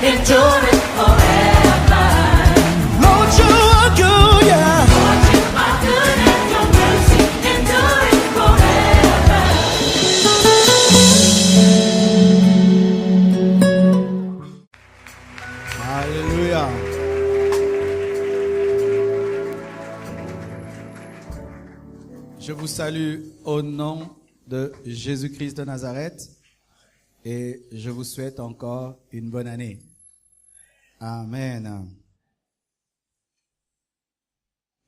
endure it forever. Lord, you are good, yeah. Lord, you are good and your mercy endure it forever. Alléluia. Je vous salue au nom de Jésus-Christ de Nazareth et je vous souhaite encore une bonne année. Amen.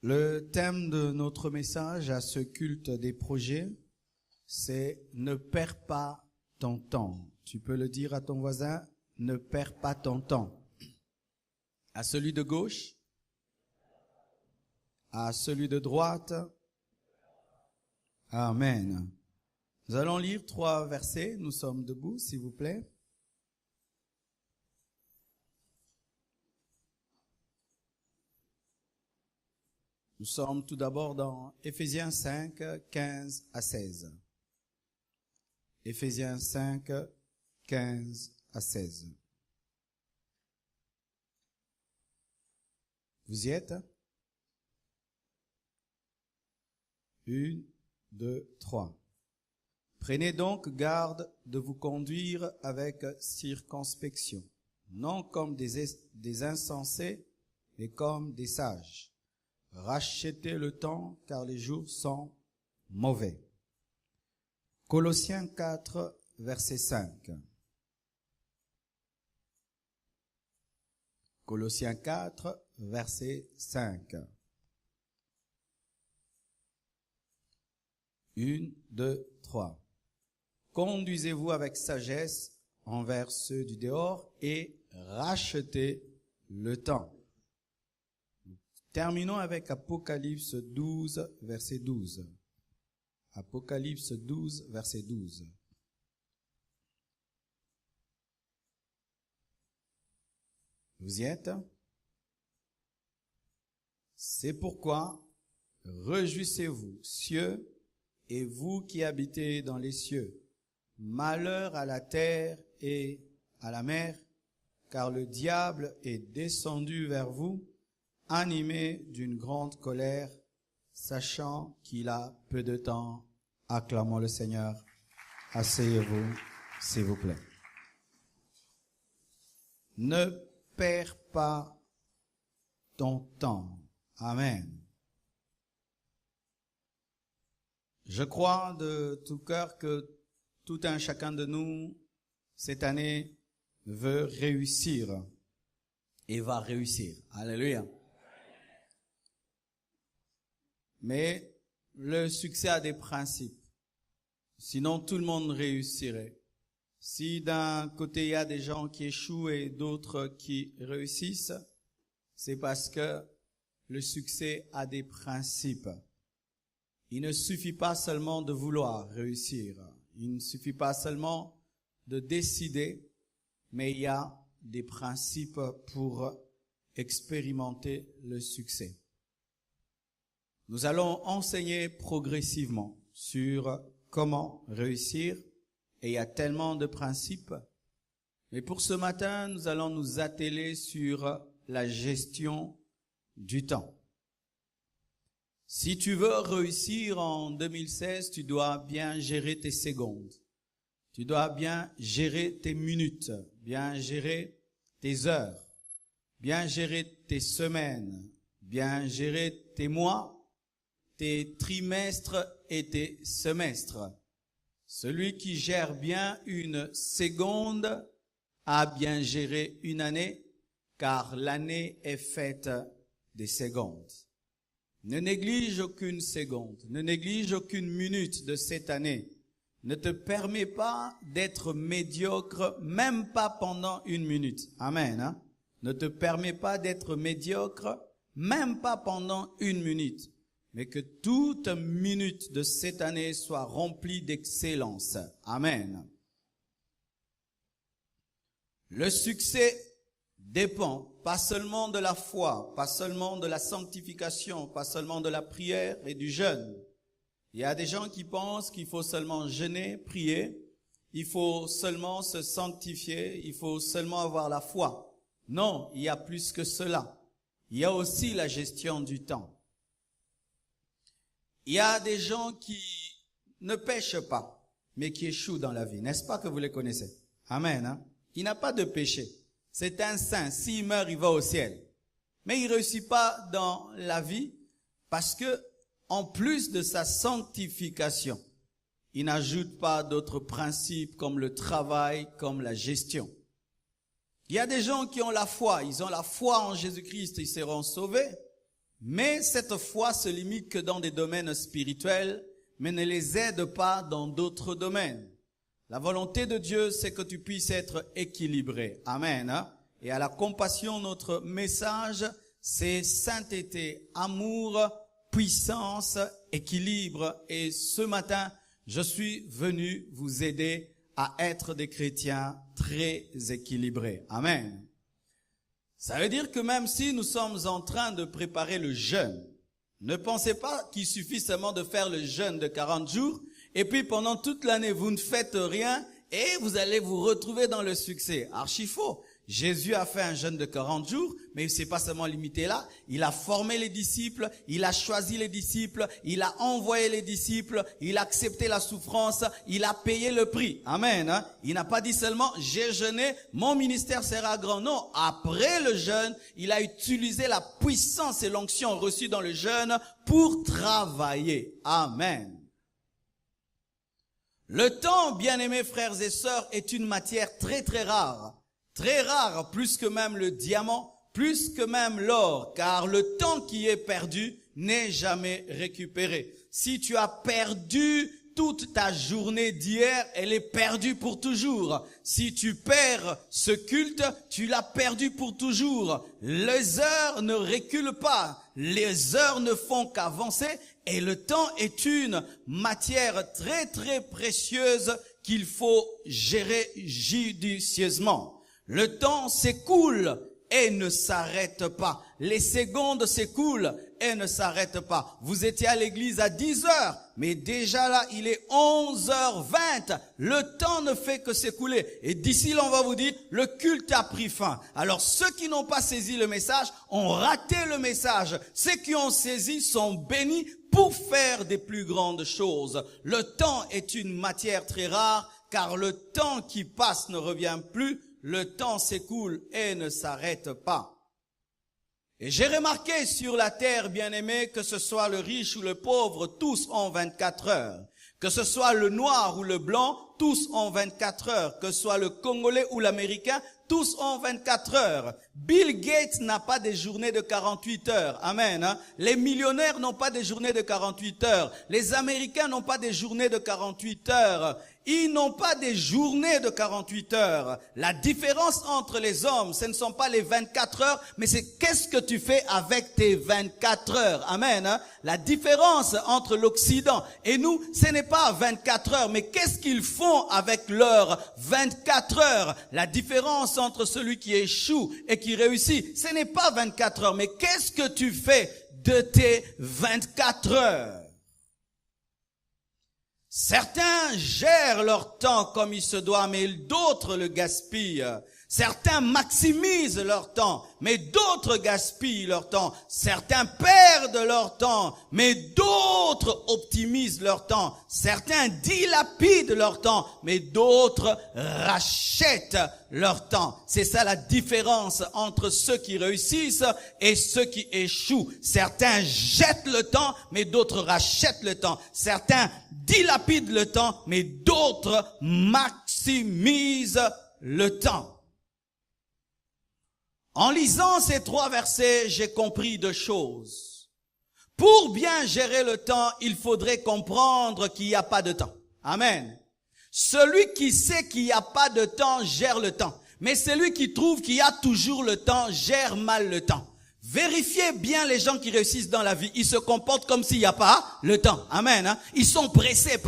Le thème de notre message à ce culte des projets, c'est « Ne perds pas ton temps ». Tu peux le dire à ton voisin, « Ne perds pas ton temps ». À celui de gauche, à celui de droite. Amen. Nous allons lire 3 versets. Nous sommes debout, s'il vous plaît. Nous sommes tout d'abord dans Éphésiens 5, 15 à 16. Éphésiens 5, 15 à 16. Vous y êtes? 1, 2, 3. Prenez donc garde de vous conduire avec circonspection, non comme des insensés, mais comme des sages. Rachetez le temps, car les jours sont mauvais. Colossiens 4, verset 5. Colossiens 4, verset 5. 1, 2, 3. Conduisez-vous avec sagesse envers ceux du dehors et rachetez le temps. Terminons avec Apocalypse 12, verset 12. Apocalypse 12, verset 12. Vous y êtes? C'est pourquoi, réjouissez-vous, cieux, et vous qui habitez dans les cieux. Malheur à la terre et à la mer, car le diable est descendu vers vous, animé d'une grande colère, sachant qu'il a peu de temps. Acclamons le Seigneur. Asseyez-vous, s'il vous plaît. Ne perds pas ton temps. Amen. Je crois de tout cœur que tout un chacun de nous, cette année, veut réussir et va réussir. Alléluia. Mais le succès a des principes. Sinon, tout le monde réussirait. Si d'un côté, il y a des gens qui échouent et d'autres qui réussissent, c'est parce que le succès a des principes. Il ne suffit pas seulement de vouloir réussir. Il ne suffit pas seulement de décider, mais il y a des principes pour expérimenter le succès. Nous allons enseigner progressivement sur comment réussir, et il y a tellement de principes. Mais pour ce matin, nous allons nous atteler sur la gestion du temps. Si tu veux réussir en 2016, tu dois bien gérer tes secondes. Tu dois bien gérer tes minutes, bien gérer tes heures, bien gérer tes semaines, bien gérer tes mois, tes trimestres et tes semestres. Celui qui gère bien une seconde a bien géré une année, car l'année est faite des secondes. Ne néglige aucune seconde, ne néglige aucune minute de cette année. Ne te permets pas d'être médiocre, même pas pendant une minute. Amen. Hein? Ne te permets pas d'être médiocre, même pas pendant une minute. Mais que toute minute de cette année soit remplie d'excellence. Amen. Le succès dépend pas seulement de la foi, pas seulement de la sanctification, pas seulement de la prière et du jeûne. Il y a des gens qui pensent qu'il faut seulement jeûner, prier, il faut seulement se sanctifier, il faut seulement avoir la foi. Non, il y a plus que cela. Il y a aussi la gestion du temps. Il y a des gens qui ne pêchent pas, mais qui échouent dans la vie. N'est-ce pas que vous les connaissez? Amen. Hein? Il n'a pas de péché. C'est un saint. S'il meurt, il va au ciel. Mais il ne réussit pas dans la vie parce que, en plus de sa sanctification, il n'ajoute pas d'autres principes comme le travail, comme la gestion. Il y a des gens qui ont la foi. Ils ont la foi en Jésus-Christ, ils seront sauvés. Mais cette foi se limite que dans des domaines spirituels, mais ne les aide pas dans d'autres domaines. La volonté de Dieu, c'est que tu puisses être équilibré. Amen. Hein? Et à la compassion, notre message, c'est sainteté, amour, puissance, équilibre. Et ce matin, je suis venu vous aider à être des chrétiens très équilibrés. Amen. Ça veut dire que même si nous sommes en train de préparer le jeûne, ne pensez pas qu'il suffit seulement de faire le jeûne de 40 jours et puis pendant toute l'année vous ne faites rien et vous allez vous retrouver dans le succès. Archi faux. Jésus a fait un jeûne de 40 jours, mais il ne s'est pas seulement limité là. Il a formé les disciples, il a choisi les disciples, il a envoyé les disciples, il a accepté la souffrance, il a payé le prix. Amen. Hein? Il n'a pas dit seulement, j'ai jeûné, mon ministère sera grand. Non, après le jeûne, il a utilisé la puissance et l'onction reçue dans le jeûne pour travailler. Amen. Le temps, bien-aimés frères et sœurs, est une matière très très rare. Très rare, plus que même le diamant, plus que même l'or, car le temps qui est perdu n'est jamais récupéré. Si tu as perdu toute ta journée d'hier, elle est perdue pour toujours. Si tu perds ce culte, tu l'as perdu pour toujours. Les heures ne reculent pas, les heures ne font qu'avancer, et le temps est une matière très très précieuse qu'il faut gérer judicieusement. Le temps s'écoule et ne s'arrête pas. Les secondes s'écoulent et ne s'arrêtent pas. Vous étiez à l'église à 10 heures, mais déjà là, il est 11h20. Le temps ne fait que s'écouler. Et d'ici là, on va vous dire, le culte a pris fin. Alors, ceux qui n'ont pas saisi le message ont raté le message. Ceux qui ont saisi sont bénis pour faire des plus grandes choses. Le temps est une matière très rare, car le temps qui passe ne revient plus. Le temps s'écoule et ne s'arrête pas. Et j'ai remarqué sur la terre, bien-aimés, que ce soit le riche ou le pauvre, tous ont 24 heures. Que ce soit le noir ou le blanc, tous ont 24 heures. Que ce soit le Congolais ou l'Américain, tous ont 24 heures. Bill Gates n'a pas des journées de 48 heures. Amen. Hein? Les millionnaires n'ont pas des journées de 48 heures. Les Américains n'ont pas des journées de 48 heures. Ils n'ont pas des journées de 48 heures. La différence entre les hommes, ce ne sont pas les 24 heures, mais c'est qu'est-ce que tu fais avec tes 24 heures. Amen. Hein? La différence entre l'Occident et nous, ce n'est pas 24 heures, mais qu'est-ce qu'ils font avec leurs 24 heures. La différence entre celui qui échoue et qui réussit, ce n'est pas 24 heures, mais qu'est-ce que tu fais de tes 24 heures? Certains gèrent leur temps comme il se doit, mais d'autres le gaspillent. Certains maximisent leur temps, mais d'autres gaspillent leur temps. Certains perdent leur temps, mais d'autres optimisent leur temps. Certains dilapident leur temps, mais d'autres rachètent leur temps. C'est ça la différence entre ceux qui réussissent et ceux qui échouent. Certains jettent le temps, mais d'autres rachètent le temps. Certains dilapident le temps, mais d'autres maximisent le temps. En lisant ces 3 versets, j'ai compris 2 choses. Pour bien gérer le temps, il faudrait comprendre qu'il n'y a pas de temps. Amen. Celui qui sait qu'il n'y a pas de temps gère le temps. Mais celui qui trouve qu'il y a toujours le temps gère mal le temps. Vérifiez bien les gens qui réussissent dans la vie. Ils se comportent comme s'il n'y a pas le temps. Amen. Hein? Ils sont pressés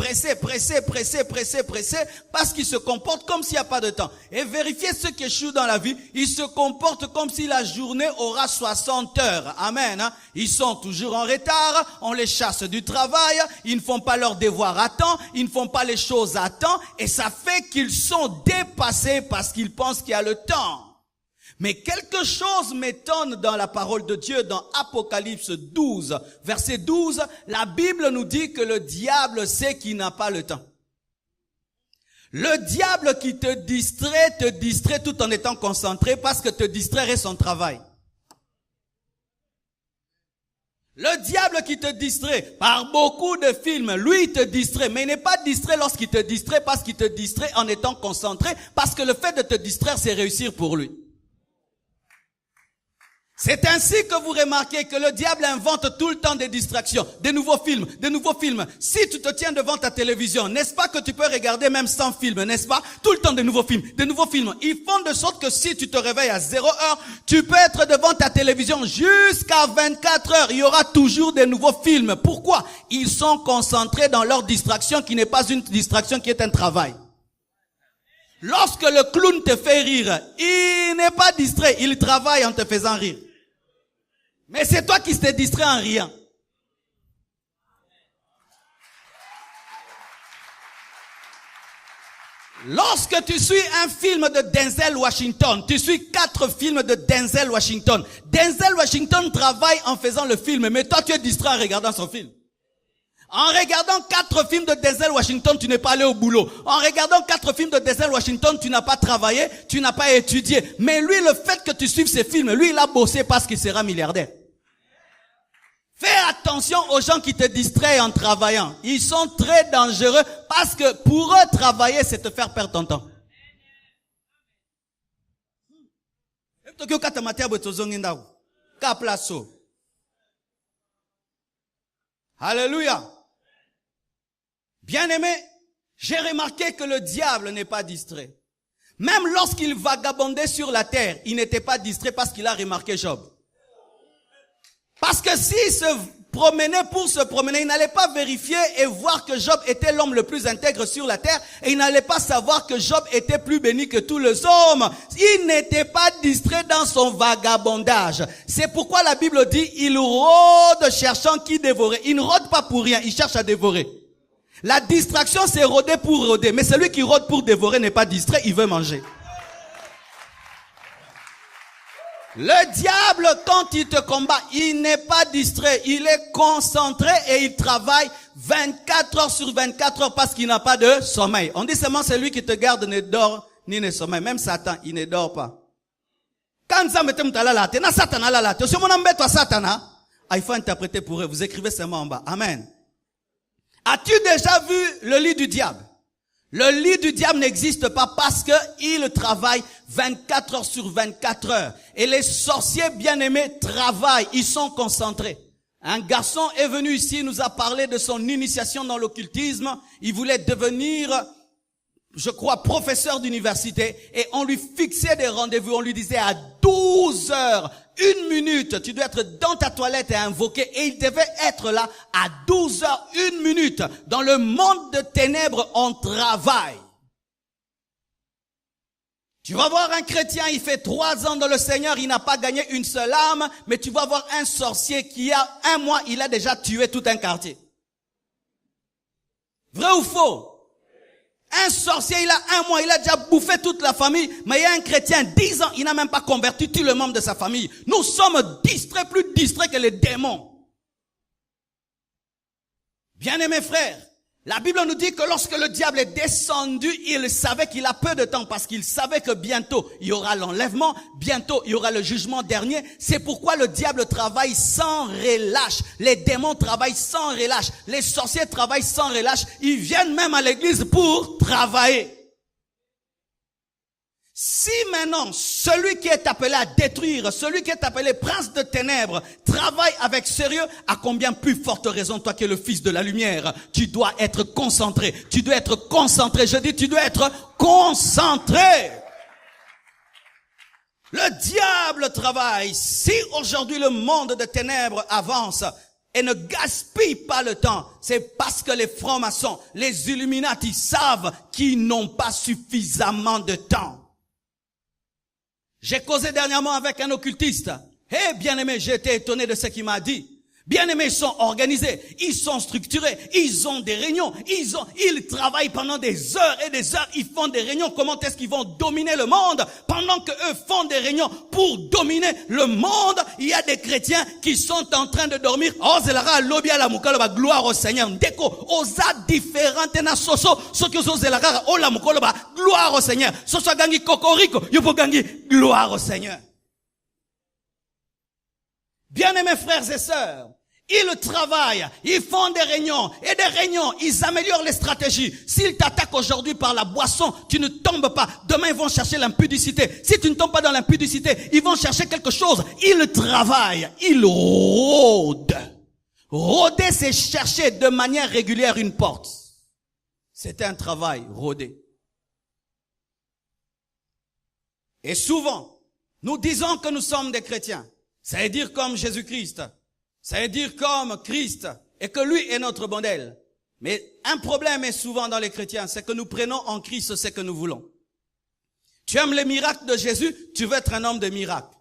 parce qu'ils se comportent comme s'il n'y a pas de temps. Et vérifiez ceux qui échouent dans la vie. Ils se comportent comme si la journée aura 60 heures. Amen. Hein? Ils sont toujours en retard. On les chasse du travail. Ils ne font pas leurs devoirs à temps. Ils ne font pas les choses à temps. Et ça fait qu'ils sont dépassés parce qu'ils pensent qu'il y a le temps. Mais quelque chose m'étonne dans la parole de Dieu, dans Apocalypse 12, verset 12, la Bible nous dit que le diable sait qu'il n'a pas le temps. Le diable qui te distrait tout en étant concentré parce que te distraire est son travail. Le diable qui te distrait par beaucoup de films, lui il te distrait, mais il n'est pas distrait lorsqu'il te distrait parce qu'il te distrait en étant concentré, parce que le fait de te distraire c'est réussir pour lui. C'est ainsi que vous remarquez que le diable invente tout le temps des distractions, des nouveaux films. Si tu te tiens devant ta télévision, n'est-ce pas que tu peux regarder même 100 films, n'est-ce pas? Tout le temps des nouveaux films. Ils font de sorte que si tu te réveilles à 0 heure, tu peux être devant ta télévision jusqu'à 24 heures. Il y aura toujours des nouveaux films. Pourquoi? Ils sont concentrés dans leur distraction qui n'est pas une distraction, qui est un travail. Lorsque le clown te fait rire, il n'est pas distrait, il travaille en te faisant rire. Mais c'est toi qui t'es distrait en riant. Lorsque tu suis un film de Denzel Washington, tu suis 4 films de Denzel Washington. Denzel Washington travaille en faisant le film, mais toi tu es distrait en regardant son film. En regardant 4 films de Denzel Washington, tu n'es pas allé au boulot. En regardant 4 films de Denzel Washington, tu n'as pas travaillé, tu n'as pas étudié. Mais lui, le fait que tu suives ces films, lui, il a bossé parce qu'il sera milliardaire. Fais attention aux gens qui te distraient en travaillant. Ils sont très dangereux parce que pour eux, travailler, c'est te faire perdre ton temps. Alléluia. Bien-aimé, j'ai remarqué que le diable n'est pas distrait. Même lorsqu'il vagabondait sur la terre, il n'était pas distrait parce qu'il a remarqué Job. Parce que s'il se promenait pour se promener, il n'allait pas vérifier et voir que Job était l'homme le plus intègre sur la terre, et il n'allait pas savoir que Job était plus béni que tous les hommes. Il n'était pas distrait dans son vagabondage. C'est pourquoi la Bible dit, il rôde cherchant qui dévorer. Il ne rôde pas pour rien, il cherche à dévorer. La distraction, c'est rôder pour rôder. Mais celui qui rôde pour dévorer n'est pas distrait, il veut manger. Le diable, quand il te combat, il n'est pas distrait, il est concentré et il travaille 24 heures sur 24 heures parce qu'il n'a pas de sommeil. On dit seulement celui qui te garde ne dort ni ne sommeille. Même Satan, il ne dort pas. Quand il faut interpréter pour eux. Vous écrivez seulement en bas. Amen. As-tu déjà vu le lit du diable? Le lit du diable n'existe pas parce que il travaille 24 heures sur 24 heures. Et les sorciers bien-aimés travaillent, ils sont concentrés. Un garçon est venu ici, il nous a parlé de son initiation dans l'occultisme. Il voulait devenir, je crois, professeur d'université. Et on lui fixait des rendez-vous, on lui disait à 12 heures, 1 minute, tu dois être dans ta toilette et invoquer. Et il devait être là à 12 heures, 1 minute. Dans le monde de ténèbres, on travaille. Tu vas voir un chrétien, il fait 3 ans dans le Seigneur, il n'a pas gagné une seule âme. Mais tu vas voir un sorcier qui a 1 mois, il a déjà tué tout un quartier. Vrai ou faux? Un sorcier, il a 1 mois, il a déjà bouffé toute la famille. Mais il y a un chrétien, 10 ans, il n'a même pas converti tous les membres de sa famille. Nous sommes distraits, plus distraits que les démons. Bien-aimés frères, la Bible nous dit que lorsque le diable est descendu, il savait qu'il a peu de temps parce qu'il savait que bientôt il y aura l'enlèvement, bientôt il y aura le jugement dernier. C'est pourquoi le diable travaille sans relâche. Les démons travaillent sans relâche. Les sorciers travaillent sans relâche. Ils viennent même à l'église pour travailler. Si maintenant, celui qui est appelé à détruire, celui qui est appelé prince de ténèbres, travaille avec sérieux, à combien plus forte raison, toi qui es le fils de la lumière, tu dois être concentré. Tu dois être concentré. Je dis, tu dois être concentré. Le diable travaille. Si aujourd'hui le monde de ténèbres avance et ne gaspille pas le temps, c'est parce que les francs-maçons, les Illuminati savent qu'ils n'ont pas suffisamment de temps. J'ai causé dernièrement avec un occultiste. Eh bien aimé, j'ai été étonné de ce qu'il m'a dit. Bien aimés, ils sont organisés, ils sont structurés, ils ont des réunions, ils travaillent pendant des heures et des heures, ils font des réunions. Comment est-ce qu'ils vont dominer le monde? Pendant que eux font des réunions pour dominer le monde, il y a des chrétiens qui sont en train de dormir. Oh, zelara lobi ala mukalo ba gloire au Seigneur. Deko oza différente na soso, ce que zo zelara o la mukalo ba gloire au Seigneur. Soso gangi kokoriko, yopo gangi gloire au Seigneur. Bien-aimés frères et sœurs, ils travaillent, ils font des réunions, et des réunions, ils améliorent les stratégies. S'ils t'attaquent aujourd'hui par la boisson, tu ne tombes pas. Demain, ils vont chercher l'impudicité. Si tu ne tombes pas dans l'impudicité, ils vont chercher quelque chose. Ils travaillent, ils rôdent. Rôder, c'est chercher de manière régulière une porte. C'est un travail, rôder. Et souvent, nous disons que nous sommes des chrétiens. Ça veut dire comme Jésus-Christ. Ça veut dire comme Christ. Et que lui est notre modèle. Mais un problème est souvent dans les chrétiens. C'est que nous prenons en Christ ce que nous voulons. Tu aimes les miracles de Jésus, tu veux être un homme de miracles.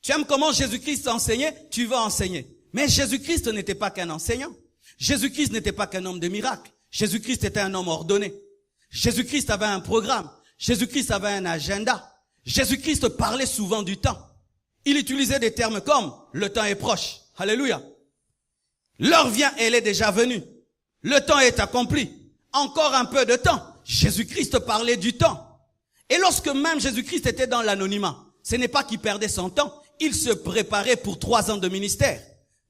Tu aimes comment Jésus-Christ enseignait, tu veux enseigner. Mais Jésus-Christ n'était pas qu'un enseignant. Jésus-Christ n'était pas qu'un homme de miracles. Jésus-Christ était un homme ordonné. Jésus-Christ avait un programme. Jésus-Christ avait un agenda. Jésus-Christ parlait souvent du temps. Il utilisait des termes comme « le temps est proche ». Alléluia. L'heure vient, elle est déjà venue. Le temps est accompli. Encore un peu de temps. Jésus-Christ parlait du temps. Et lorsque même Jésus-Christ était dans l'anonymat, ce n'est pas qu'il perdait son temps, il se préparait pour 3 ans de ministère.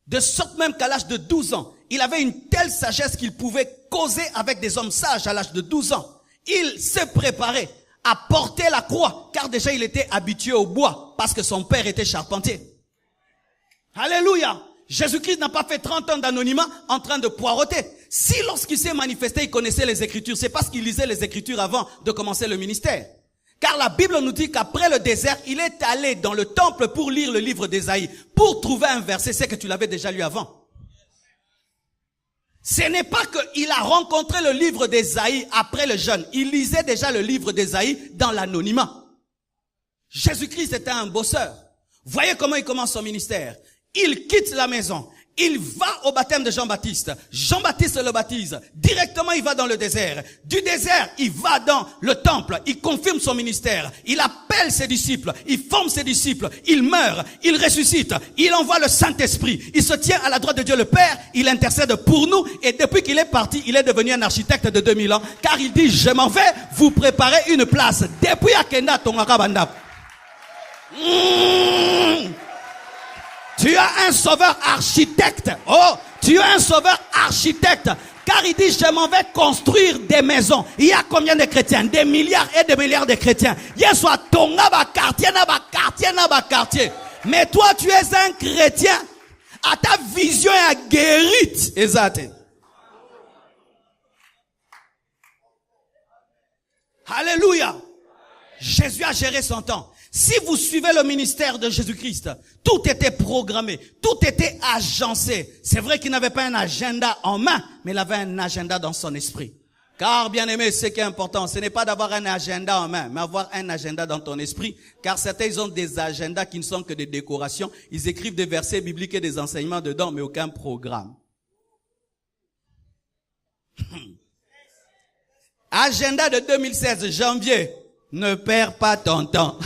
De sorte même qu'à l'âge de 12 ans, il avait une telle sagesse qu'il pouvait causer avec des hommes sages à l'âge de 12 ans. Il se préparait à porter la croix, car déjà il était habitué au bois, parce que son père était charpentier. Alléluia. Jésus-Christ n'a pas fait 30 ans d'anonymat en train de poireauter. Si lorsqu'il s'est manifesté, il connaissait les Écritures, c'est parce qu'il lisait les Écritures avant de commencer le ministère. Car la Bible nous dit qu'après le désert, il est allé dans le temple pour lire le livre d'Ésaïe, pour trouver un verset, c'est que tu l'avais déjà lu avant. Ce n'est pas qu'il a rencontré le livre d'Ésaïe après le jeûne. Il lisait déjà le livre d'Ésaïe dans l'anonymat. Jésus-Christ était un bosseur. Voyez comment il commence son ministère. Il quitte la maison. Il va au baptême de Jean-Baptiste. Jean-Baptiste le baptise. Directement, il va dans le désert. Du désert, il va dans le temple. Il confirme son ministère. Il appelle ses disciples. Il forme ses disciples. Il meurt. Il ressuscite. Il envoie le Saint-Esprit. Il se tient à la droite de Dieu le Père. Il intercède pour nous. Et depuis qu'il est parti, il est devenu un architecte de 2000 ans. Car il dit, je m'en vais vous préparer une place. Depuis Akenda Tongakabanda. Tu as un sauveur architecte. Oh, tu as un sauveur architecte. Car il dit, je m'en vais construire des maisons. Il y a combien de chrétiens? Des milliards et des milliards de chrétiens. Il y a soit tonga ba quartier. Mais toi, tu es un chrétien. À ta vision est guérite. Exact. Alléluia. Jésus a géré son temps. Si vous suivez le ministère de Jésus-Christ, tout était programmé, tout était agencé. C'est vrai qu'il n'avait pas un agenda en main, mais il avait un agenda dans son esprit. Car, bien aimé, ce qui est important, ce n'est pas d'avoir un agenda en main, mais avoir un agenda dans ton esprit. Car certains, ils ont des agendas qui ne sont que des décorations. Ils écrivent des versets bibliques et des enseignements dedans, mais aucun programme. Agenda de 2016, janvier. Ne perds pas ton temps.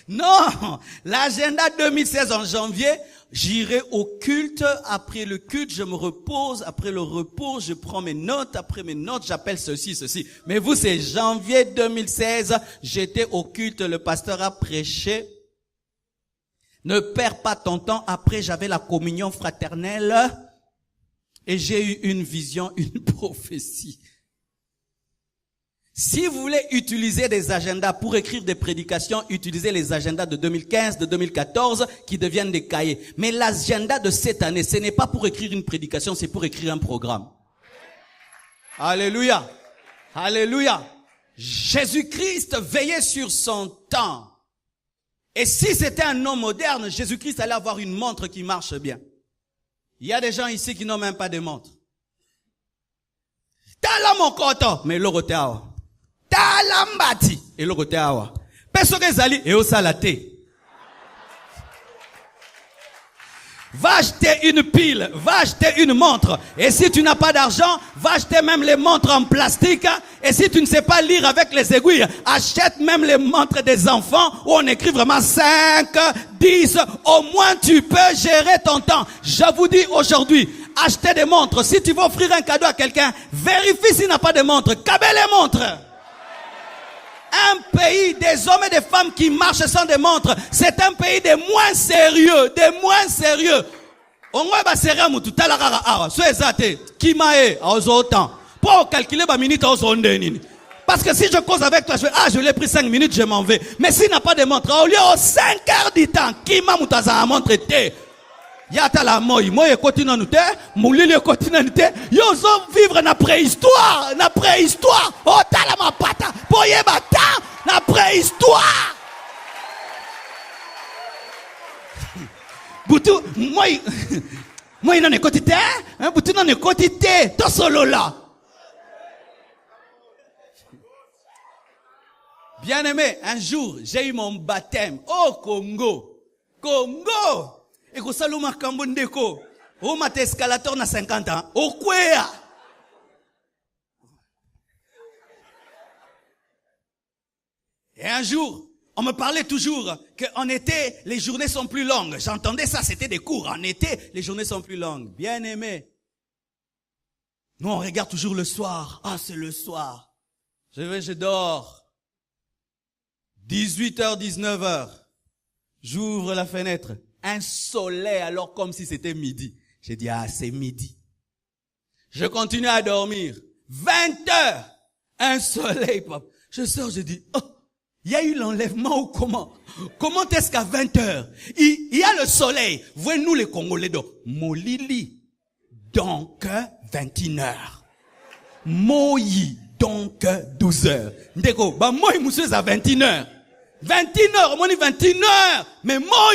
Non, l'agenda 2016 en janvier, j'irai au culte. Après le culte, je me repose. Après le repos, je prends mes notes. Après mes notes, j'appelle ceci. Mais vous, c'est janvier 2016. J'étais au culte. Le pasteur a prêché. Ne perds pas ton temps. Après, j'avais la communion fraternelle. Et j'ai eu une vision, une prophétie. Si vous voulez utiliser des agendas pour écrire des prédications, utilisez les agendas de 2015, de 2014 qui deviennent des cahiers. Mais l'agenda de cette année, ce n'est pas pour écrire une prédication, c'est pour écrire un programme. Alléluia. Alléluia. Jésus-Christ veillait sur son temps. Et si c'était un homme moderne, Jésus-Christ allait avoir une montre qui marche bien. Il y a des gens ici qui n'ont même pas de montre. Tala mon koto, mais l'eau Talambati et le côté awa. Personne zali et au salate. Va acheter une pile, va acheter une montre. Et si tu n'as pas d'argent, va acheter même les montres en plastique. Et si tu ne sais pas lire avec les aiguilles, achète même les montres des enfants où on écrit vraiment 5, 10. Au moins tu peux gérer ton temps. Je vous dis aujourd'hui, achetez des montres. Si tu veux offrir un cadeau à quelqu'un, vérifie s'il n'a pas de montre. Qu'avez les montres? Un pays des hommes et des femmes qui marchent sans des montres, c'est un pays des moins sérieux, des moins sérieux. On va sérieux mutu talara ara, so ezate, kimae, autant. Pour calculer ma minute aux ondenini. Parce que si je cause avec toi, je l'ai pris 5 minutes, je m'en vais. Mais s'il n'a pas de montre, au lieu aux 5 heures du temps, kima mutaza a montre te. Yata la moi continue nous te, moulili continue nous te. Yo zo vivre na préhistoire, Oh tala ma pata, boye bata, na préhistoire. Boutou, moi non écouté, hein, boutou non écouté, to solo là. Bien aimé, un jour, j'ai eu mon baptême au Congo. Et que saluma kambondeko. O mate escalator na 50 ans. Au kwea. Et un jour, on me parlait toujours qu'en été, les journées sont plus longues. J'entendais ça, c'était des cours. En été, les journées sont plus longues. Bien aimé. Nous, on regarde toujours le soir. Ah, c'est le soir. Je dors. 18h, 19h. J'ouvre la fenêtre. Un soleil alors comme si c'était midi. J'ai dit, ah, c'est midi. Je continue à dormir. 20h. Un soleil, papa. Je sors, je dis, oh, il y a eu l'enlèvement ou comment? Comment est-ce qu'à 20h, il y a le soleil? Voyez-nous les Congolais donc. Molili. Donc, 21h. Moyi. Donc, 12h. Ndeko, bah, moi, monsieur, à 21h. 21h, moi, 21h. Mais moi,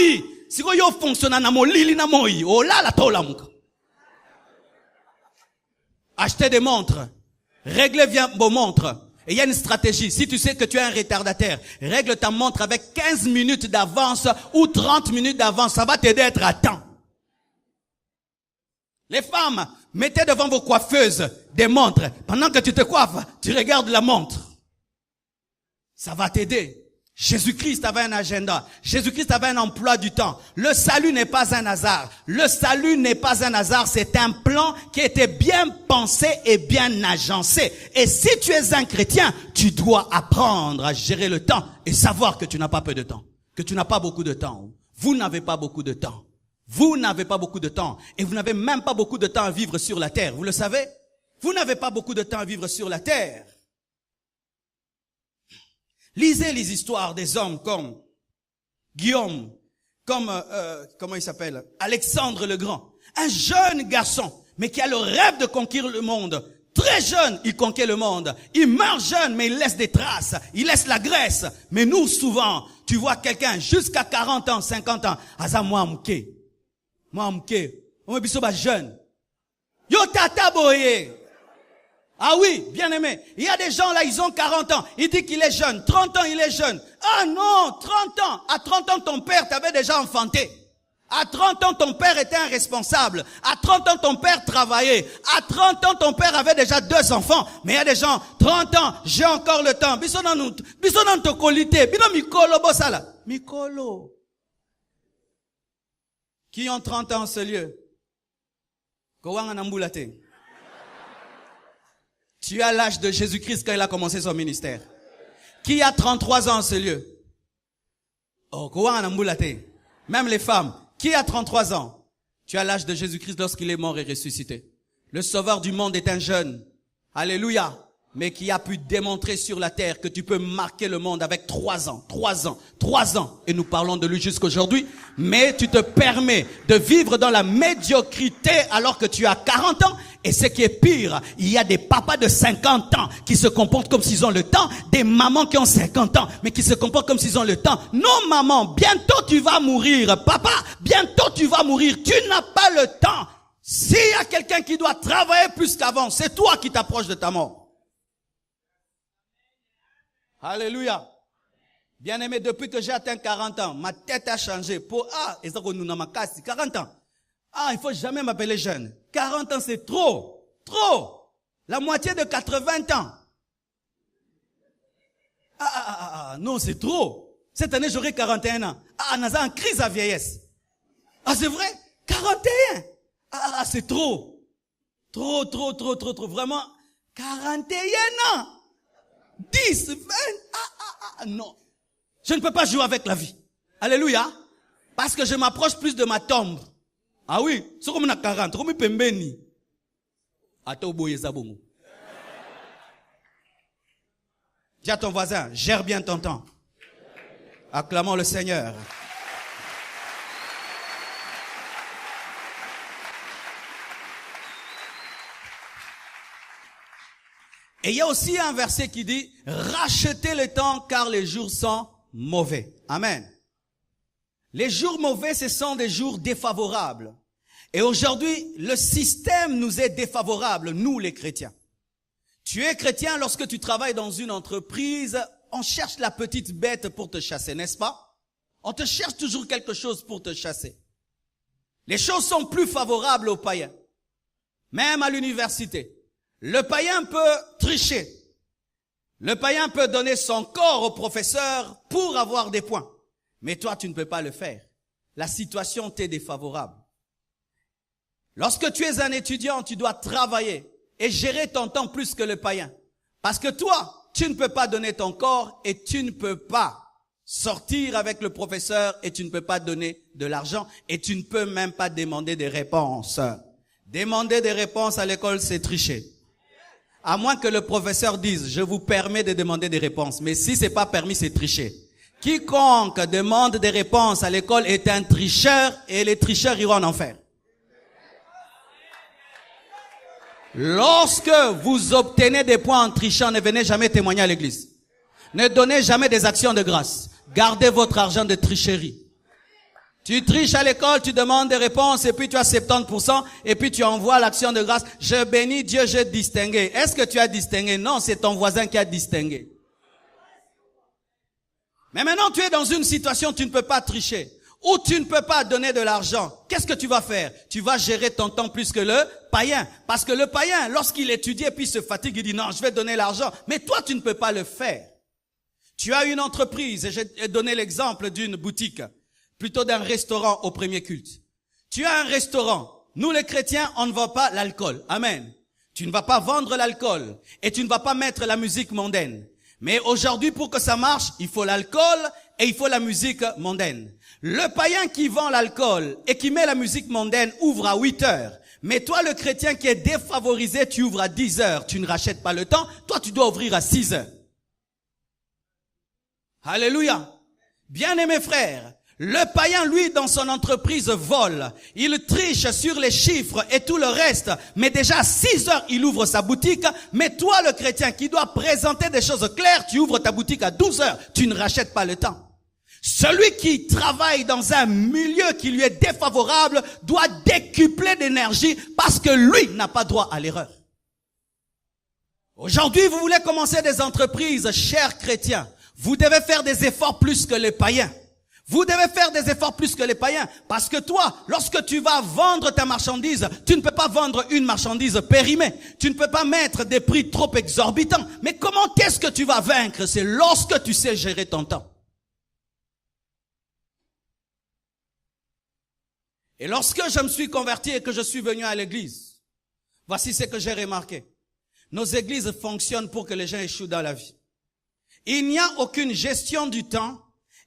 si vous fonctionnez na molili na moi, oh là, la tola muka. Achetez des montres. Réglez bien vos montres. Et il y a une stratégie. Si tu sais que tu es un retardataire, règle ta montre avec 15 minutes d'avance ou 30 minutes d'avance. Ça va t'aider à être à temps. Les femmes, mettez devant vos coiffeuses des montres. Pendant que tu te coiffes, tu regardes la montre. Ça va t'aider. Jésus-Christ avait un agenda. Jésus-Christ avait un emploi du temps. Le salut n'est pas un hasard. Le salut n'est pas un hasard. C'est un plan qui était bien pensé et bien agencé. Et si tu es un chrétien, tu dois apprendre à gérer le temps et savoir que tu n'as pas peu de temps. Que tu n'as pas beaucoup de temps. Vous n'avez pas beaucoup de temps. Vous n'avez pas beaucoup de temps. Et vous n'avez même pas beaucoup de temps à vivre sur la terre. Vous le savez? Vous n'avez pas beaucoup de temps à vivre sur la terre. Lisez les histoires des hommes comme Guillaume, comme, comment il s'appelle? Alexandre le Grand. Un jeune garçon, mais qui a le rêve de conquérir le monde. Très jeune, il conquiert le monde. Il meurt jeune, mais il laisse des traces. Il laisse la Grèce. Mais nous, souvent, tu vois quelqu'un jusqu'à 40 ans, 50 ans. Aza moi mke. Moi mke. On me biso ba jeune. Yo tata boye. Ah oui, bien aimé. Il y a des gens là, ils ont 40 ans. Il dit qu'il est jeune. 30 ans, il est jeune. Ah non, 30 ans. À 30 ans, ton père t'avait déjà enfanté. À 30 ans, ton père était un responsable. À 30 ans, ton père travaillait. À 30 ans, ton père avait déjà 2 enfants. Mais il y a des gens, 30 ans, j'ai encore le temps. Bisonan to qualité. Bino mikolo bosala. Mikolo. Qui ont 30 ans en ce lieu? Kowanga nambulate. Tu as l'âge de Jésus-Christ quand il a commencé son ministère. Qui a 33 ans en ce lieu? Oh, Kowanga nambulate. Même les femmes. Qui a 33 ans? Tu as l'âge de Jésus-Christ lorsqu'il est mort et ressuscité. Le sauveur du monde est un jeune. Alléluia. Mais qui a pu démontrer sur la terre que tu peux marquer le monde avec 3 ans. Et nous parlons de lui jusqu'aujourd'hui. Mais tu te permets de vivre dans la médiocrité alors que tu as 40 ans. Et ce qui est pire, il y a des papas de 50 ans qui se comportent comme s'ils ont le temps. Des mamans qui ont 50 ans, mais qui se comportent comme s'ils ont le temps. Non, maman, bientôt tu vas mourir. Papa, bientôt tu vas mourir. Tu n'as pas le temps. S'il y a quelqu'un qui doit travailler plus qu'avant, c'est toi qui t'approches de ta mort. Alléluia. Bien-aimé, depuis que j'ai atteint 40 ans, ma tête a changé. 40 ans. Ah, il faut jamais m'appeler jeune. 40 ans, c'est trop. Trop. La moitié de 80 ans. Non, c'est trop. Cette année, j'aurai 41 ans. Ah, Naza en crise à vieillesse. Ah, c'est vrai? 41. Ah, c'est trop. Trop. Vraiment. 41 ans. 10, 20. Non. Je ne peux pas jouer avec la vie. Alléluia. Parce que je m'approche plus de ma tombe. Ah oui. C'est comme on a 40. Comme pembeni. Attends, boye zabongo. Dis à ton voisin, gère bien ton temps. Acclamons le Seigneur. Et il y a aussi un verset qui dit, rachetez le temps car les jours sont mauvais. Amen. Les jours mauvais, ce sont des jours défavorables. Et aujourd'hui, le système nous est défavorable, nous les chrétiens. Tu es chrétien lorsque tu travailles dans une entreprise, on cherche la petite bête pour te chasser, n'est-ce pas? On te cherche toujours quelque chose pour te chasser. Les choses sont plus favorables aux païens. Même à l'université. Le païen peut tricher. Le païen peut donner son corps au professeur pour avoir des points. Mais toi, tu ne peux pas le faire. La situation t'est défavorable. Lorsque tu es un étudiant, tu dois travailler et gérer ton temps plus que le païen. Parce que toi, tu ne peux pas donner ton corps et tu ne peux pas sortir avec le professeur et tu ne peux pas donner de l'argent et tu ne peux même pas demander des réponses. Demander des réponses à l'école, c'est tricher. À moins que le professeur dise, je vous permets de demander des réponses. Mais si c'est pas permis, c'est tricher. Quiconque demande des réponses à l'école est un tricheur et les tricheurs iront en enfer. Lorsque vous obtenez des points en trichant, ne venez jamais témoigner à l'église. Ne donnez jamais des actions de grâce. Gardez votre argent de tricherie. Tu triches à l'école, tu demandes des réponses et puis tu as 70% et puis tu envoies l'action de grâce. Je bénis Dieu, j'ai distingué. Est-ce que tu as distingué? Non, c'est ton voisin qui a distingué. Mais maintenant tu es dans une situation où tu ne peux pas tricher. Ou tu ne peux pas donner de l'argent. Qu'est-ce que tu vas faire? Tu vas gérer ton temps plus que le païen. Parce que le païen, lorsqu'il étudie et puis il se fatigue, il dit non, je vais donner l'argent. Mais toi, tu ne peux pas le faire. Tu as une entreprise, et j'ai donné l'exemple d'une boutique, plutôt d'un restaurant au premier culte. Tu as un restaurant. Nous les chrétiens, on ne vend pas l'alcool. Amen. Tu ne vas pas vendre l'alcool et tu ne vas pas mettre la musique mondaine. Mais aujourd'hui, pour que ça marche, il faut l'alcool et il faut la musique mondaine. Le païen qui vend l'alcool et qui met la musique mondaine ouvre à 8 heures. Mais toi, le chrétien qui est défavorisé, tu ouvres à 10 heures. Tu ne rachètes pas le temps. Toi, tu dois ouvrir à 6 heures. Alléluia. Bien-aimés frères, le païen, lui, dans son entreprise, vole. Il triche sur les chiffres et tout le reste. Mais déjà à 6 heures, il ouvre sa boutique. Mais toi, le chrétien, qui doit présenter des choses claires, tu ouvres ta boutique à 12 heures. Tu ne rachètes pas le temps. Celui qui travaille dans un milieu qui lui est défavorable doit décupler d'énergie parce que lui n'a pas droit à l'erreur. Aujourd'hui, vous voulez commencer des entreprises, chers chrétiens. Vous devez faire des efforts plus que les païens. Vous devez faire des efforts plus que les païens. Parce que toi, lorsque tu vas vendre ta marchandise, tu ne peux pas vendre une marchandise périmée. Tu ne peux pas mettre des prix trop exorbitants. Mais comment est-ce que tu vas vaincre? C'est lorsque tu sais gérer ton temps. Et lorsque je me suis converti et que je suis venu à l'église, voici ce que j'ai remarqué. Nos églises fonctionnent pour que les gens échouent dans la vie. Il n'y a aucune gestion du temps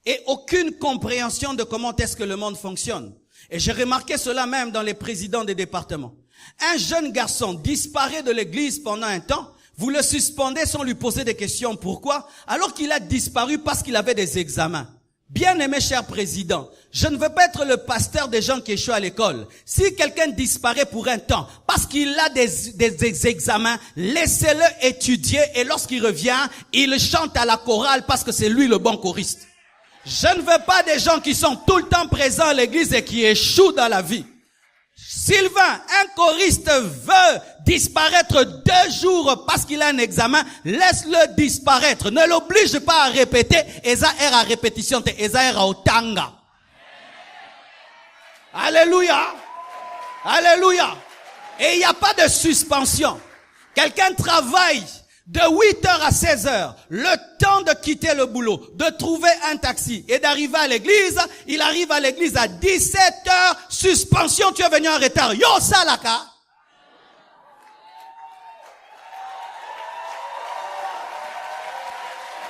et aucune compréhension de comment est-ce que le monde fonctionne. Et j'ai remarqué cela même dans les présidents des départements. Un jeune garçon disparaît de l'église pendant un temps, vous le suspendez sans lui poser des questions. Pourquoi? Alors qu'il a disparu parce qu'il avait des examens. Bien-aimé cher président, je ne veux pas être le pasteur des gens qui échouent à l'école. Si quelqu'un disparaît pour un temps parce qu'il a des examens, laissez-le étudier et lorsqu'il revient, il chante à la chorale parce que c'est lui le bon choriste. Je ne veux pas des gens qui sont tout le temps présents à l'église et qui échouent dans la vie. Sylvain, un choriste veut disparaître 2 jours parce qu'il a un examen, laisse-le disparaître. Ne l'oblige pas à répéter. Eza er à répétition, eza er à otanga. Alléluia. Alléluia. Et il n'y a pas de suspension. Quelqu'un travaille de 8h à 16h, le temps de quitter le boulot, de trouver un taxi et d'arriver à l'église. Il arrive à l'église à 17h, suspension, tu es venu en retard. Yo, salaka.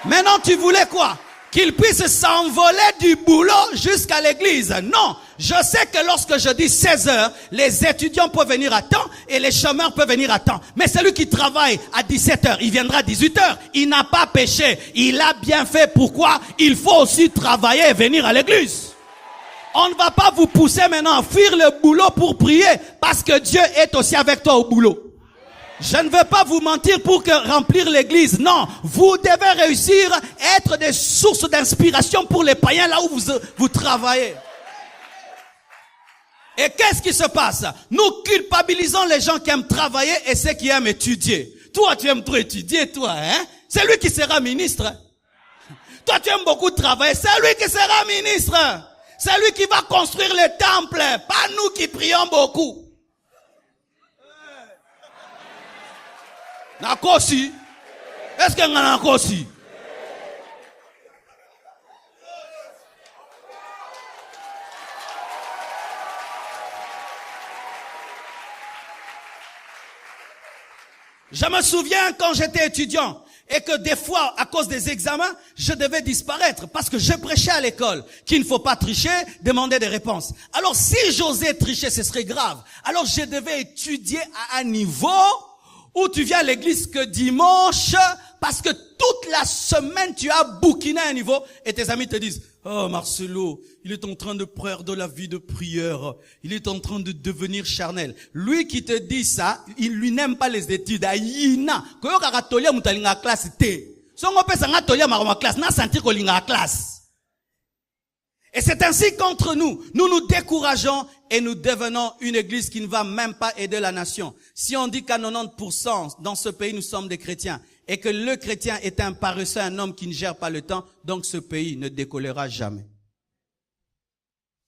Maintenant, tu voulais quoi? Qu'il puisse s'envoler du boulot jusqu'à l'église. Non, je sais que lorsque je dis 16h, les étudiants peuvent venir à temps et les chômeurs peuvent venir à temps. Mais celui qui travaille à 17h, il viendra à 18h. Il n'a pas péché. Il a bien fait. Pourquoi? Il faut aussi travailler et venir à l'église. On ne va pas vous pousser maintenant à fuir le boulot pour prier parce que Dieu est aussi avec toi au boulot. Je ne veux pas vous mentir pour que remplir l'église. Non, vous devez réussir à être des sources d'inspiration pour les païens là où vous travaillez. Et qu'est-ce qui se passe? Nous culpabilisons les gens qui aiment travailler et ceux qui aiment étudier. Toi, tu aimes trop étudier, toi, hein? C'est lui qui sera ministre. Toi, tu aimes beaucoup travailler. C'est lui qui sera ministre. C'est lui qui va construire le temple. Pas nous qui prions beaucoup. Nakosi. Est-ce qu'il y a un Nakosi? Je me souviens quand j'étais étudiant et que des fois, à cause des examens, je devais disparaître parce que je prêchais à l'école qu'il ne faut pas tricher, demander des réponses. Alors si j'osais tricher, ce serait grave. Alors je devais étudier à un niveau où tu viens à l'église que dimanche, parce que toute la semaine tu as bouquiné un niveau et tes amis te disent « Oh Marcelo, il est en train de perdre la vie de prière, il est en train de devenir charnel. » Lui qui te dit ça, il lui n'aime pas les études. Aïna, koyo kakatolia mutalinga classe te. Songo pesa ngatolia maroma classe, na sentir kolinga classe. Et c'est ainsi qu'entre nous, nous nous décourageons et nous devenons une église qui ne va même pas aider la nation. Si on dit qu'à 90% dans ce pays, nous sommes des chrétiens et que le chrétien est un paresseux, un homme qui ne gère pas le temps, donc ce pays ne décollera jamais.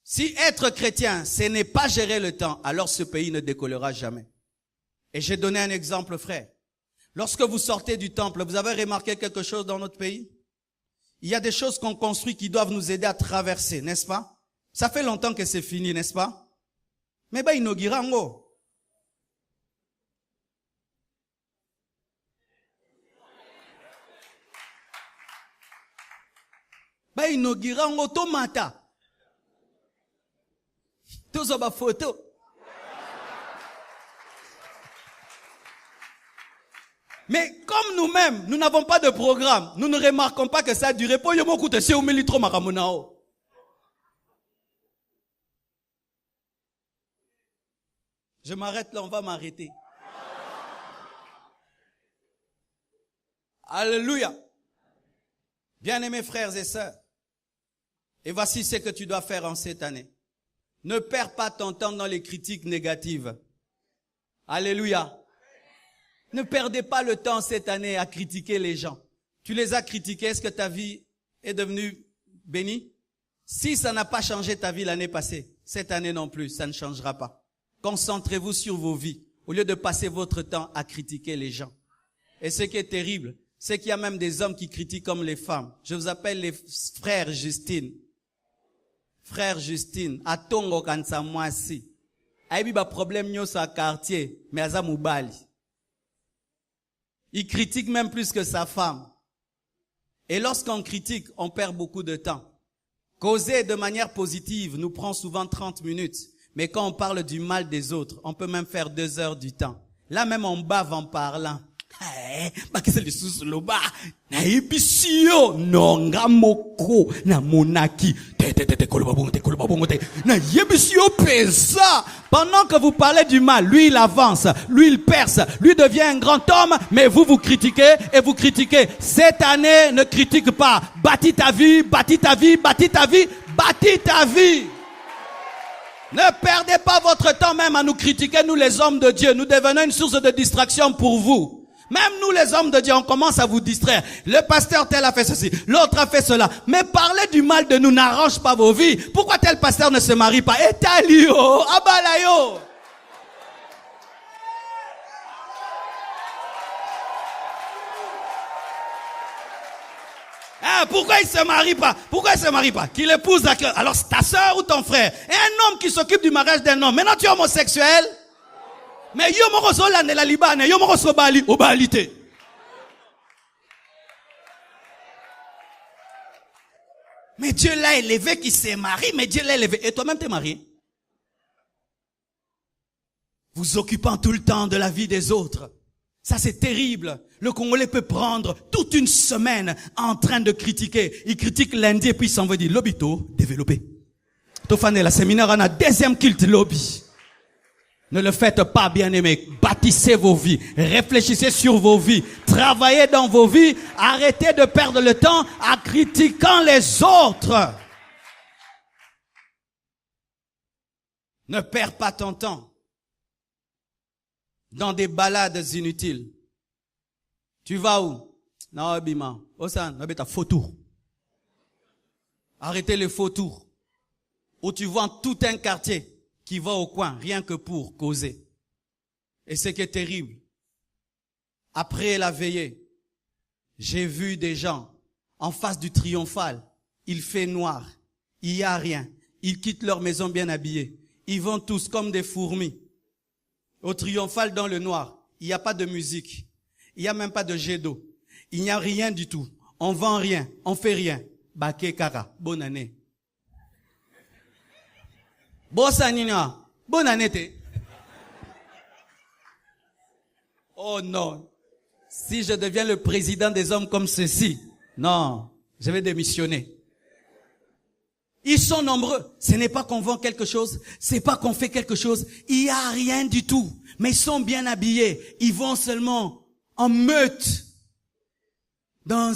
Si être chrétien, ce n'est pas gérer le temps, alors ce pays ne décollera jamais. Et j'ai donné un exemple, frère. Lorsque vous sortez du temple, vous avez remarqué quelque chose dans notre pays? Il y a des choses qu'on construit qui doivent nous aider à traverser, n'est-ce pas? Ça fait longtemps que c'est fini, n'est-ce pas? Mais bah, inaugurango. Bah, inaugurango tomata. Tozo ba photo. Mais comme nous-mêmes, nous n'avons pas de programme, nous ne remarquons pas que ça a duré. Je m'arrête là, on va m'arrêter. Alléluia. Bien-aimés frères et sœurs, et voici ce que tu dois faire en cette année. Ne perds pas ton temps dans les critiques négatives. Alléluia. Ne perdez pas le temps cette année à critiquer les gens. Tu les as critiqués, est-ce que ta vie est devenue bénie? Si ça n'a pas changé ta vie l'année passée, cette année non plus, ça ne changera pas. Concentrez-vous sur vos vies, au lieu de passer votre temps à critiquer les gens. Et ce qui est terrible, c'est qu'il y a même des hommes qui critiquent comme les femmes. Je vous appelle les frères Justine. Frère Justine, atongo kansa mwasi. Aibi ba problème nyo sa quartier, mais aza mubali. Il critique même plus que sa femme. Et lorsqu'on critique, on perd beaucoup de temps. Causer de manière positive nous prend souvent 30 minutes. Mais quand on parle du mal des autres, on peut même faire 2 heures du temps. Là même on bave en parlant. Pendant que vous parlez du mal, lui il avance, lui il perce, lui devient un grand homme, mais vous critiquez et vous critiquez. Cette année, ne critique pas. Bâtis ta vie, bâtis ta vie, bâtis ta vie, bâtis ta vie. Ne perdez pas votre temps même à nous critiquer, nous les hommes de Dieu. Nous devenons une source de distraction pour vous. Même nous les hommes de Dieu, on commence à vous distraire. Le pasteur tel a fait ceci, l'autre a fait cela. Mais parler du mal de nous n'arrange pas vos vies. Pourquoi tel pasteur ne se marie pas? Etalio, abalayo. Ah, pourquoi il se marie pas? Pourquoi il se marie pas? Qu'il épouse la cœur. Alors, c'est ta sœur ou ton frère? Et un homme qui s'occupe du mariage d'un homme. Maintenant, tu es homosexuel? Mais yo moko so landela libane, yo moko so bali, obalite. Mais Dieu l'a élevé qui s'est marié, mais Dieu l'a élevé. Et toi-même t'es marié? Vous occupant tout le temps de la vie des autres. Ça, c'est terrible. Le Congolais peut prendre toute une semaine en train de critiquer. Il critique lundi et puis il s'en va dire, lobito, développé. Tofane, la séminaire, on a deuxième culte lobby. Ne le faites pas, bien-aimés. Bâtissez vos vies. Réfléchissez sur vos vies. Travaillez dans vos vies. Arrêtez de perdre le temps en critiquant les autres. Ne perds pas ton temps dans des balades inutiles. Tu vas où? Non, bima. Osan, n'abeta faux tour. Arrêtez les faux tours. Où tu vois tout un quartier qui va au coin, rien que pour causer. Et ce qui est terrible, après la veillée, j'ai vu des gens en face du triomphal. Il fait noir, il n'y a rien. Ils quittent leur maison bien habillés. Ils vont tous comme des fourmis. Au triomphal dans le noir, il n'y a pas de musique. Il n'y a même pas de jet d'eau. Il n'y a rien du tout. On vend rien, on fait rien. Baké Kara, bonne année. Bossanina, bonne année te. Oh non. Si je deviens le président des hommes comme ceci, non, je vais démissionner. Ils sont nombreux. Ce n'est pas qu'on vend quelque chose, c'est pas qu'on fait quelque chose. Il n'y a rien du tout. Mais ils sont bien habillés. Ils vont seulement en meute dans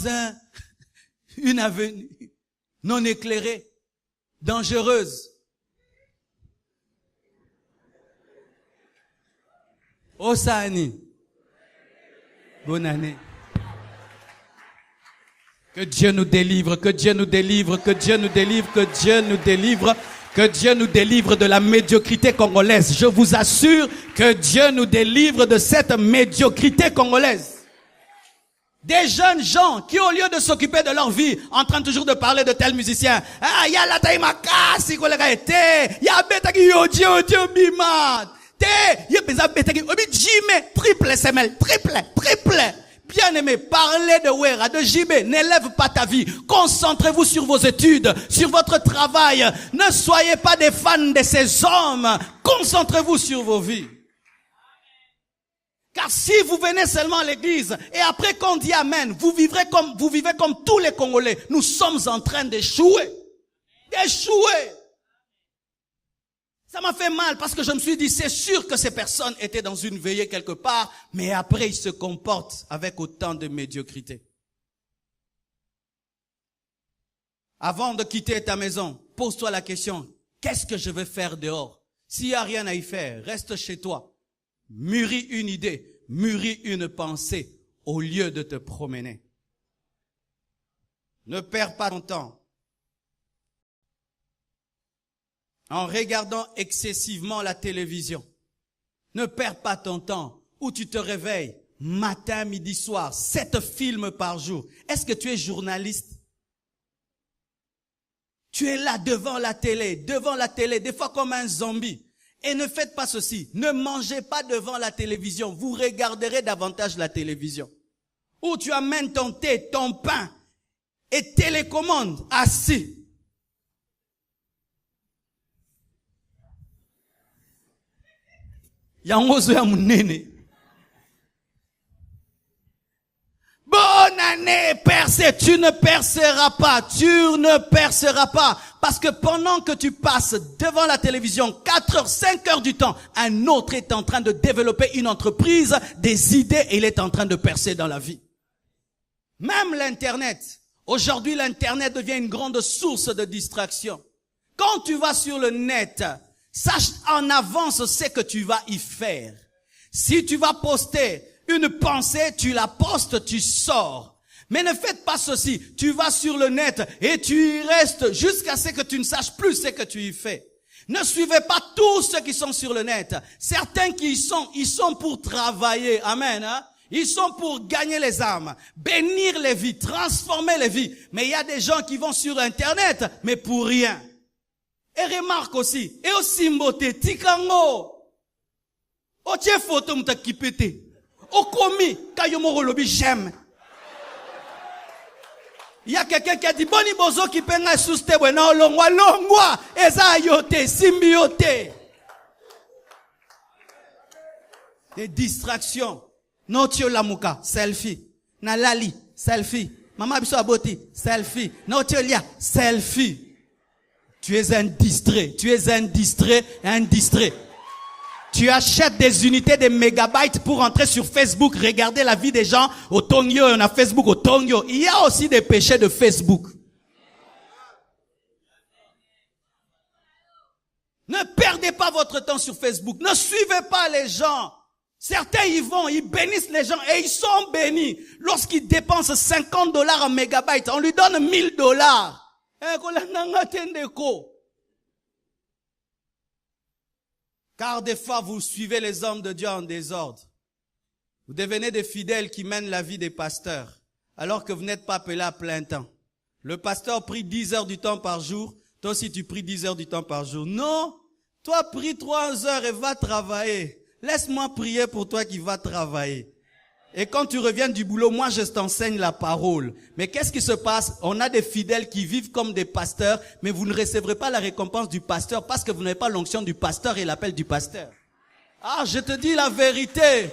une avenue non éclairée, dangereuse. Osani. Bonne année. Que Dieu nous délivre, que Dieu nous délivre, que Dieu nous délivre, que Dieu nous délivre, que Dieu nous délivre de la médiocrité congolaise. Je vous assure que Dieu nous délivre de cette médiocrité congolaise. Des jeunes gens qui, au lieu de s'occuper de leur vie, en train toujours de parler de tel musicien, ah, ya la taille makasi, kolega ete, ya beta ki yo bima. Triple SML, triple. Bien-aimé, parlez de Wera, de JB, n'élève pas ta vie. Concentrez-vous sur vos études, sur votre travail. Ne soyez pas des fans de ces hommes. Concentrez-vous sur vos vies. Car si vous venez seulement à l'église et après qu'on dit Amen, vous vivez comme tous les Congolais. Nous sommes en train d'échouer. Ça m'a fait mal parce que je me suis dit, c'est sûr que ces personnes étaient dans une veillée quelque part, mais après ils se comportent avec autant de médiocrité. Avant de quitter ta maison, pose-toi la question, qu'est-ce que je vais faire dehors? S'il n'y a rien à y faire, reste chez toi. Mûris une idée, mûris une pensée au lieu de te promener. Ne perds pas ton temps en regardant excessivement la télévision. Ne perds pas ton temps où tu te réveilles matin, midi, soir, 7 films par jour. Est-ce que tu es journaliste? Tu es là devant la télé, des fois comme un zombie. Et ne faites pas ceci, ne mangez pas devant la télévision, vous regarderez davantage la télévision. Où tu amènes ton thé, ton pain et télécommande assis. Bonne année, percez, tu ne perceras pas, parce que pendant que tu passes devant la télévision 4 heures, 5 heures du temps, un autre est en train de développer une entreprise, des idées, et il est en train de percer dans la vie. Même l'internet, aujourd'hui l'internet devient une grande source de distraction. Quand tu vas sur le net, sache en avance ce que tu vas y faire. Si tu vas poster une pensée, tu la postes, tu sors. Mais ne faites pas ceci. Tu vas sur le net et tu y restes jusqu'à ce que tu ne saches plus ce que tu y fais. Ne suivez pas tous ceux qui sont sur le net. Certains qui y sont pour travailler. Amen. Hein? Ils sont pour gagner les âmes, bénir les vies, transformer les vies. Mais il y a des gens qui vont sur Internet, mais pour rien. Et remarque aussi, et aussi mbote, tikango. Otie photo mta kipete. Okomi, kayomoro lobi j'aime. Il y a quelqu'un qui a dit, boni bozo ki penga souste, non, longwa, eza yote, symbiote. Des distractions. Notio lamuka, selfie. Nalali, selfie. Mama biso aboti, selfie. Notio lia, selfie. Tu es un distrait. Tu es un distrait, un distrait. Tu achètes des unités de mégabytes pour entrer sur Facebook, regarder la vie des gens. Au Tongyo, on a Facebook au Tongyo. Il y a aussi des péchés de Facebook. Ne perdez pas votre temps sur Facebook. Ne suivez pas les gens. Certains y vont, ils bénissent les gens et ils sont bénis. Lorsqu'ils dépensent $50 en mégabytes, on lui donne $1000. Car des fois, vous suivez les hommes de Dieu en désordre. Vous devenez des fidèles qui mènent la vie des pasteurs, alors que vous n'êtes pas appelés à plein temps. Le pasteur prie 10 heures du temps par jour. Toi aussi, tu pries 10 heures du temps par jour. Non, toi, prie 3 heures et va travailler. Laisse-moi prier pour toi qui va travailler. Et quand tu reviens du boulot, moi je t'enseigne la parole. Mais qu'est-ce qui se passe? On a des fidèles qui vivent comme des pasteurs, mais vous ne recevrez pas la récompense du pasteur parce que vous n'avez pas l'onction du pasteur et l'appel du pasteur. Ah, je te dis la vérité.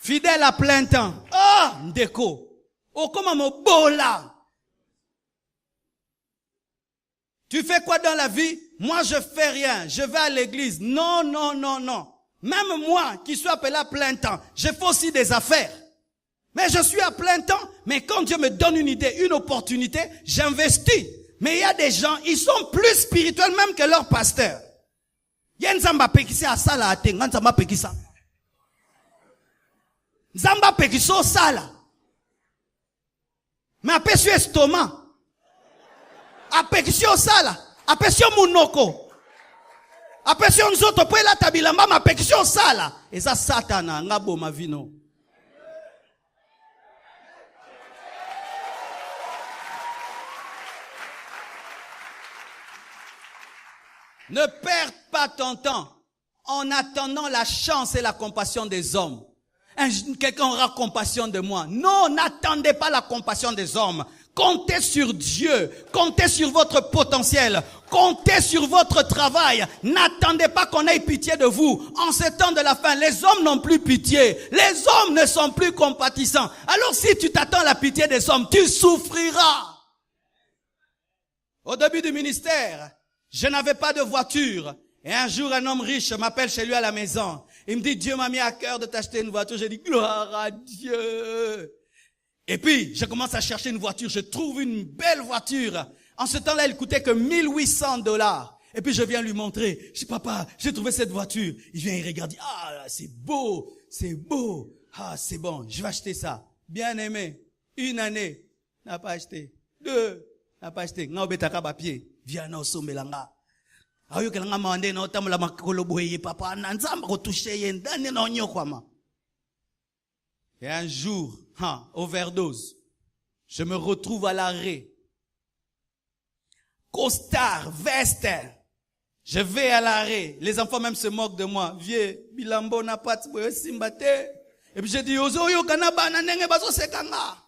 Fidèle à plein temps. Ah, Ndeko. Oh, comment mon bola. Tu fais quoi dans la vie? Moi je fais rien. Je vais à l'église. Non, non, non, non. Même moi, qui suis appelé à plein temps, je fais aussi des affaires. Mais je suis à plein temps, mais quand Dieu me donne une idée, une opportunité, j'investis. Mais il y a des gens, ils sont plus spirituels même que leur pasteur. Il y a Nzamba pekisa sala ate, Nzamba pekisa. Nzamba pekiso sala. Mais apesio estomac. Apesio sala. Apesio munoko. Apesio nzoto po ela tabilamba ma pekisio sala. Eza satana ngabo mavino. Ne perds pas ton temps en attendant la chance et la compassion des hommes. Quelqu'un aura compassion de moi. Non, n'attendez pas la compassion des hommes. Comptez sur Dieu. Comptez sur votre potentiel. Comptez sur votre travail. N'attendez pas qu'on ait pitié de vous. En ce temps de la fin, les hommes n'ont plus pitié. Les hommes ne sont plus compatissants. Alors si tu t'attends à la pitié des hommes, tu souffriras. Au début du ministère, je n'avais pas de voiture. Et un jour, un homme riche m'appelle chez lui à la maison. Il me dit, Dieu m'a mis à cœur de t'acheter une voiture. J'ai dit, gloire à Dieu. Et puis, je commence à chercher une voiture. Je trouve une belle voiture. En ce temps-là, elle coûtait que $1800. Et puis, je viens lui montrer. Je dis, papa, j'ai trouvé cette voiture. Il vient, il regarde. Ah, c'est beau. C'est beau. Ah, c'est bon. Je vais acheter ça. Bien aimé. 1 année. N'a pas acheté. 2. N'a pas acheté. N'a obétaka papier. Viens, non, sombelanga. Ayo kelanga mande na otamula makolo boye papa na nzamba ko toucher yendane na onyokwama. Et un jour, overdose. Je me retrouve à l'arrêt. Costard, veste. Je vais à l'arrêt. Les enfants même se moquent de moi. Vieux, bilambo na pat boye simbate. Et puis je dis ozo yo kana bana nenge bazo sekanga.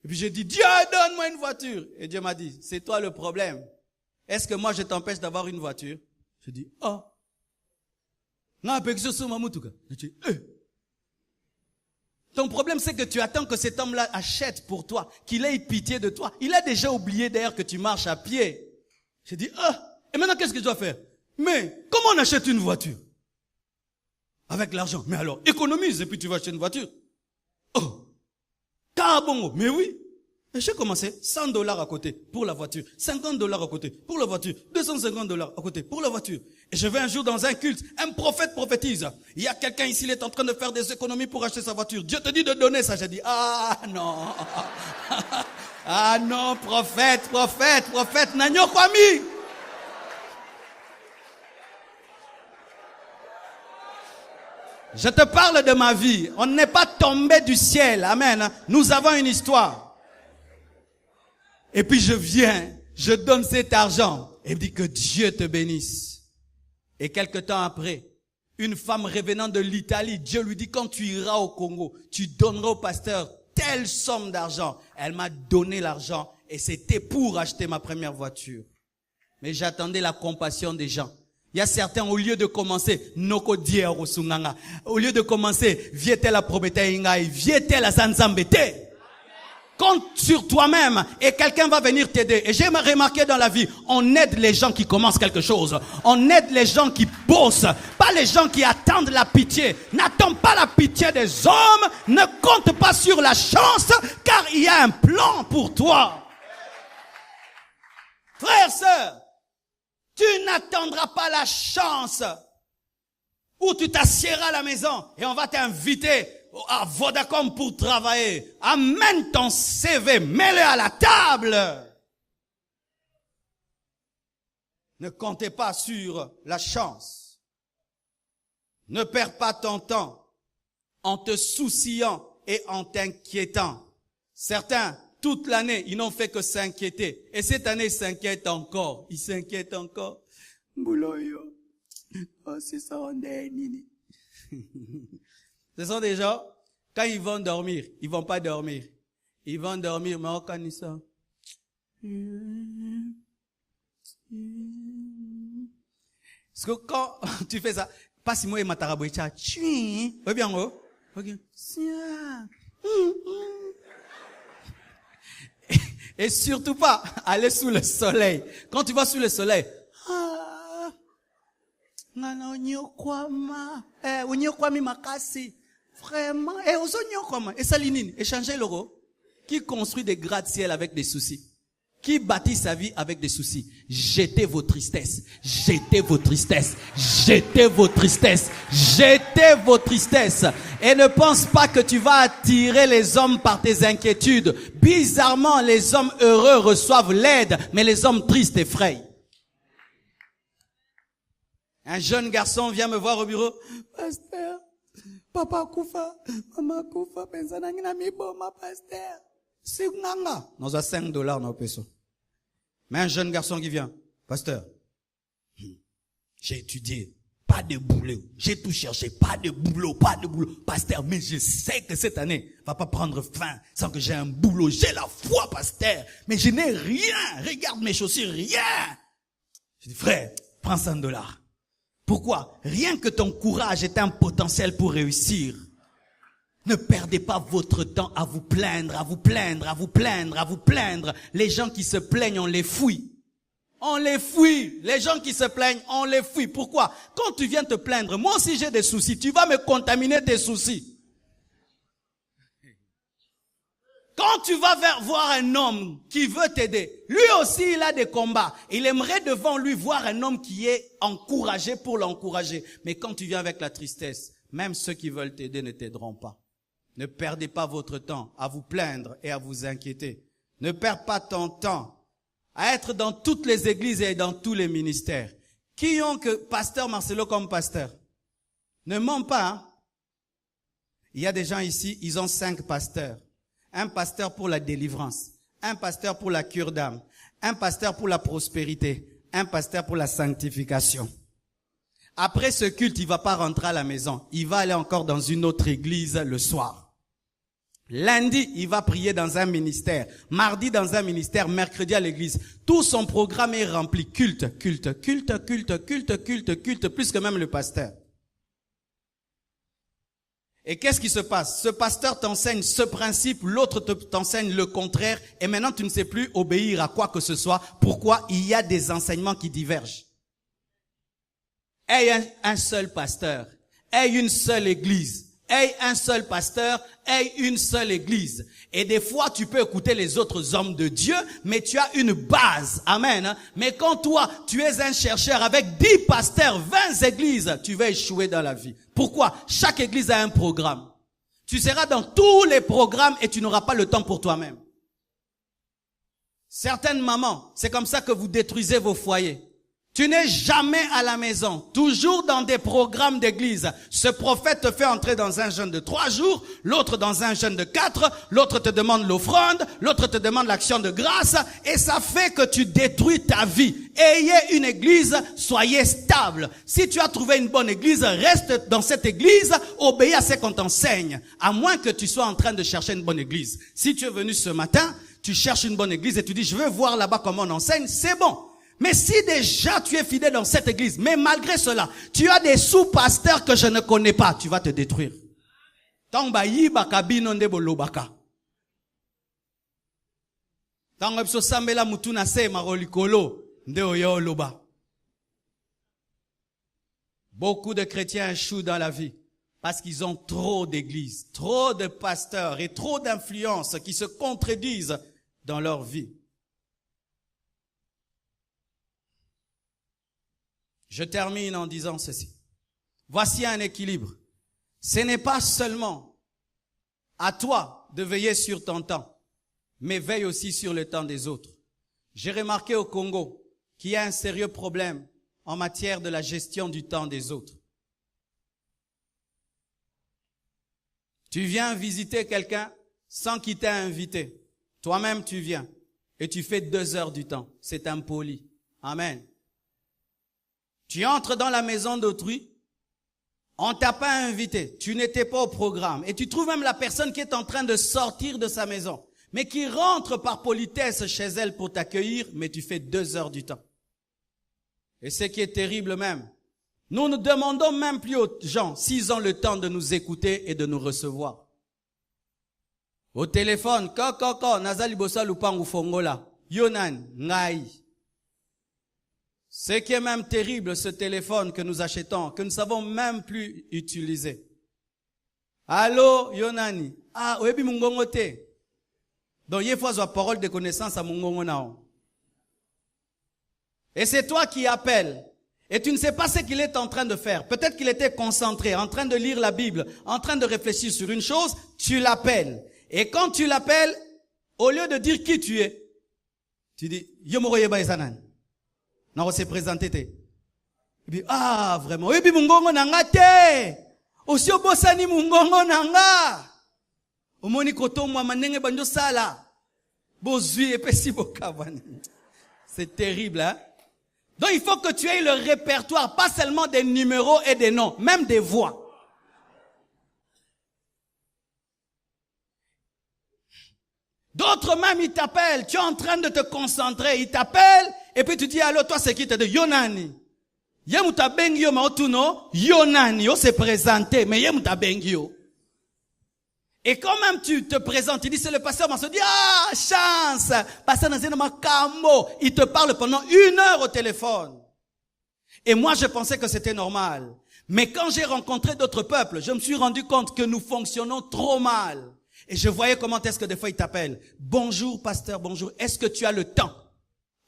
Et puis je dis Dieu donne-moi une voiture. Et Dieu m'a dit, c'est toi le problème. Est-ce que moi je t'empêche d'avoir une voiture? Je dis, ah. Ton problème c'est que tu attends que cet homme-là achète pour toi, qu'il ait pitié de toi. Il a déjà oublié d'ailleurs que tu marches à pied. Je dis, ah. Et maintenant qu'est-ce que je dois faire? Mais comment on achète une voiture? Avec l'argent. Mais alors, économise et puis tu vas acheter une voiture. Oh. Kabongo. Mais oui. Et j'ai commencé, $100 à côté pour la voiture, $50 à côté pour la voiture, $250 à côté pour la voiture. Et je vais un jour dans un culte, un prophète prophétise. Il y a quelqu'un ici, il est en train de faire des économies pour acheter sa voiture. Dieu te dit de donner ça. J'ai dit, ah non. Ah non, prophète, nanyo kwami. Je te parle de ma vie. On n'est pas tombé du ciel. Amen. Nous avons une histoire. Et puis je viens, je donne cet argent. Et dit que Dieu te bénisse. Et quelque temps après, une femme revenant de l'Italie, Dieu lui dit, quand tu iras au Congo, tu donneras au pasteur telle somme d'argent. Elle m'a donné l'argent et c'était pour acheter ma première voiture. Mais j'attendais la compassion des gens. Il y a certains, au lieu de commencer, noko dier osunganga, au lieu de commencer, viete la probété ingai, viete la sanzambete. Compte sur toi-même et quelqu'un va venir t'aider. Et j'ai remarqué dans la vie, on aide les gens qui commencent quelque chose. On aide les gens qui bossent, pas les gens qui attendent la pitié. N'attends pas la pitié des hommes, ne compte pas sur la chance, car il y a un plan pour toi. Frères, sœurs, tu n'attendras pas la chance où tu t'assieras à la maison et on va t'inviter à Vodacom pour travailler. Amène ton CV, mets-le à la table. Ne comptez pas sur la chance. Ne perds pas ton temps en te souciant et en t'inquiétant. Certains, toute l'année, ils n'ont fait que s'inquiéter. Et cette année, ils s'inquiètent encore. Ils s'inquiètent encore. Bouloyo. Oh, c'est ça, on est nini. Ce sont des gens, quand ils vont dormir, ils vont pas dormir. Ils vont dormir, mais quand ils sont... Parce que quand tu fais ça, passe-moi et mataraboucha, oui bien, oh. Ok. Et surtout pas aller sous le soleil. Quand tu vas sous le soleil, vraiment, et ça l'inine, échanger l'euro. Qui construit des gratte-ciel avec des soucis? Qui bâtit sa vie avec des soucis? Jetez vos tristesses, jetez vos tristesses, jetez vos tristesses, jetez vos tristesses. Et ne pense pas que tu vas attirer les hommes par tes inquiétudes. Bizarrement, les hommes heureux reçoivent l'aide, mais les hommes tristes effrayent. Un jeune garçon vient me voir au bureau. Pasteur, papa koufa, maman koufa, pensana ngina miboma, pasteur. C'est nganga. Nous avons $5 dans le peso. Mais un jeune garçon qui vient. Pasteur, j'ai étudié, pas de boulot. J'ai tout cherché, pas de boulot. Pasteur, mais je sais que cette année va pas prendre fin sans que j'ai un boulot. J'ai la foi, pasteur. Mais je n'ai rien. Regarde mes chaussures, rien. Je dis, frère, prends $100. Pourquoi? Rien que ton courage est un potentiel pour réussir. Ne perdez pas votre temps à vous plaindre, à vous plaindre, à vous plaindre, à vous plaindre. Les gens qui se plaignent, on les fuit. On les fuit. Les gens qui se plaignent, on les fuit. Pourquoi? Quand tu viens te plaindre, moi aussi j'ai des soucis, tu vas me contaminer tes soucis. Quand tu vas voir un homme qui veut t'aider, lui aussi il a des combats. Il aimerait devant lui voir un homme qui est encouragé pour l'encourager. Mais quand tu viens avec la tristesse, même ceux qui veulent t'aider ne t'aideront pas. Ne perdez pas votre temps à vous plaindre et à vous inquiéter. Ne perds pas ton temps à être dans toutes les églises et dans tous les ministères. Qui ont que pasteur Marcelo comme pasteur? Ne mens pas, hein? Il y a des gens ici, ils ont 5 pasteurs. Un pasteur pour la délivrance, un pasteur pour la cure d'âme, un pasteur pour la prospérité, un pasteur pour la sanctification. Après ce culte, il va pas rentrer à la maison. Il va aller encore dans une autre église le soir. Lundi, il va prier dans un ministère. Mardi, dans un ministère. Mercredi, à l'église. Tout son programme est rempli. Culte, plus que même le pasteur. Et qu'est-ce qui se passe? Ce pasteur t'enseigne ce principe, l'autre t'enseigne le contraire. Et maintenant, tu ne sais plus obéir à quoi que ce soit. Pourquoi? Il y a des enseignements qui divergent. Aie un seul pasteur, aie une seule église, aie un seul pasteur, aie une seule église. Et des fois, tu peux écouter les autres hommes de Dieu, mais tu as une base. Amen. Mais quand toi, tu es un chercheur avec 10 pasteurs, 20 églises, tu vas échouer dans la vie. Pourquoi? Chaque église a un programme. Tu seras dans tous les programmes et tu n'auras pas le temps pour toi-même. Certaines mamans, c'est comme ça que vous détruisez vos foyers. Tu n'es jamais à la maison, toujours dans des programmes d'église. Ce prophète te fait entrer dans un jeûne de 3 jours, l'autre dans un jeûne de 4, l'autre te demande l'offrande, l'autre te demande l'action de grâce, et ça fait que tu détruis ta vie. Ayez une église, soyez stable. Si tu as trouvé une bonne église, reste dans cette église, obéis à ce qu'on t'enseigne, à moins que tu sois en train de chercher une bonne église. Si tu es venu ce matin, tu cherches une bonne église et tu dis, je veux voir là-bas comment on enseigne, c'est bon. Mais si déjà tu es fidèle dans cette église, mais malgré cela, tu as des sous-pasteurs que je ne connais pas, tu vas te détruire. Tangba yibaka binonde bolobaka. Tangba biso sambela mutu na se marolikolo nde oyo loba. Beaucoup de chrétiens échouent dans la vie parce qu'ils ont trop d'églises, trop de pasteurs et trop d'influences qui se contredisent dans leur vie. Je termine en disant ceci. Voici un équilibre. Ce n'est pas seulement à toi de veiller sur ton temps, mais veille aussi sur le temps des autres. J'ai remarqué au Congo qu'il y a un sérieux problème en matière de la gestion du temps des autres. Tu viens visiter quelqu'un sans qu'il t'ait invité. Toi-même, tu viens et tu fais 2 heures du temps. C'est impoli. Amen. Tu entres dans la maison d'autrui, on t'a pas invité, tu n'étais pas au programme, et tu trouves même la personne qui est en train de sortir de sa maison, mais qui rentre par politesse chez elle pour t'accueillir, mais tu fais 2 heures du temps. Et ce qui est terrible même, nous ne demandons même plus aux gens s'ils ont le temps de nous écouter et de nous recevoir. Au téléphone, nazali bosa lupangu fongola, yonan, ngai. Ce qui est même terrible, ce téléphone que nous achetons, que nous ne savons même plus utiliser. Allô, Yonani. Ah, oyebi mungongo te. Donc, il faut avoir parole de connaissance à mungongo nao. Et c'est toi qui appelles. Et tu ne sais pas ce qu'il est en train de faire. Peut-être qu'il était concentré, en train de lire la Bible, en train de réfléchir sur une chose, tu l'appelles. Et quand tu l'appelles, au lieu de dire qui tu es, tu dis, Yomoroyeba esanan. Non, on s'est présenté. Et puis, ah, vraiment. Et puis, mungongo nanga te. Aussi, obosani mungongo nanga. Omoni koto mwa manenge banjo sala. Bozui epesi bokabani. C'est terrible, hein? Donc, il faut que tu aies le répertoire, pas seulement des numéros et des noms, même des voix. D'autres même, ils t'appellent. Tu es en train de te concentrer. Ils t'appellent. Et puis tu dis, allô, toi, c'est qui? Tu dis, Yonani. Yemuta bengio maotuno. Yonani. Yo s'est présenté. Mais yemuta bengio. Et quand même tu te présentes, tu dis, c'est le pasteur, on se dit, ah, chance. Pasteur Nazina Makambo. Il te parle pendant 1 heure au téléphone. Et moi, je pensais que c'était normal. Mais quand j'ai rencontré d'autres peuples, je me suis rendu compte que nous fonctionnons trop mal. Et je voyais comment est-ce que des fois ils t'appellent. Bonjour pasteur, bonjour. Est-ce que tu as le temps?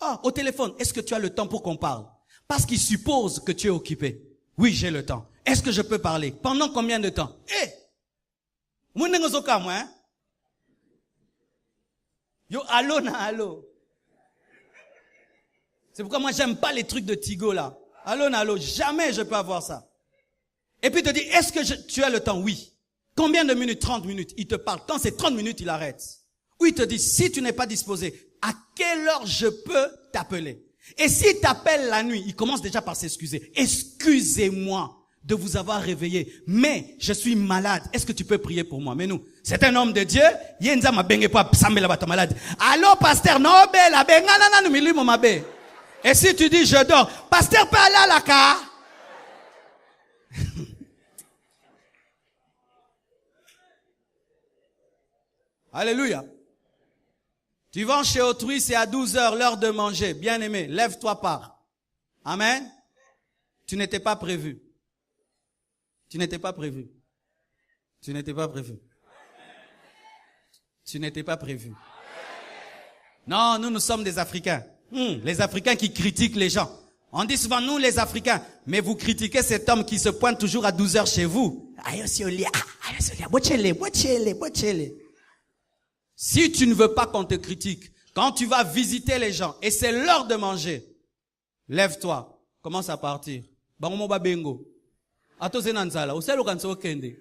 Ah, au téléphone, est-ce que tu as le temps pour qu'on parle? Parce qu'ils supposent que tu es occupé. Oui, j'ai le temps. Est-ce que je peux parler? Pendant combien de temps? Hein? Yo, allô, na, allô. C'est pourquoi moi j'aime pas les trucs de Tigo là. Allô, na, allô. Jamais je peux avoir ça. Et puis il te dit, est-ce que tu as le temps? Oui. Combien de minutes? 30 minutes. Il te parle. Quand c'est 30 minutes, il arrête. Ou il te dit, si tu n'es pas disposé, à quelle heure je peux t'appeler? Et s'il t'appelle la nuit, il commence déjà par s'excuser. Excusez-moi de vous avoir réveillé, mais je suis malade. Est-ce que tu peux prier pour moi? Mais nous, c'est un homme de Dieu. Yenza ma benge pas sambela bata malade. Allô, pasteur, non, la benga nana nous milimo mabe. Et si tu dis, je dors, pasteur, peut aller à la car? Alléluia. Tu vas chez autrui, c'est à 12 heures, l'heure de manger. Bien-aimé, lève-toi pars. Amen. Tu n'étais pas prévu. Tu n'étais pas prévu. Tu n'étais pas prévu. Tu n'étais pas prévu. Non, nous sommes des Africains. Les Africains qui critiquent les gens. On dit souvent, nous les Africains, mais vous critiquez cet homme qui se pointe toujours à 12 heures chez vous. Si tu ne veux pas qu'on te critique, quand tu vas visiter les gens et c'est l'heure de manger, lève-toi commence à partir. Bango ba bengo. Ato zenanzala, oselo kanso okende.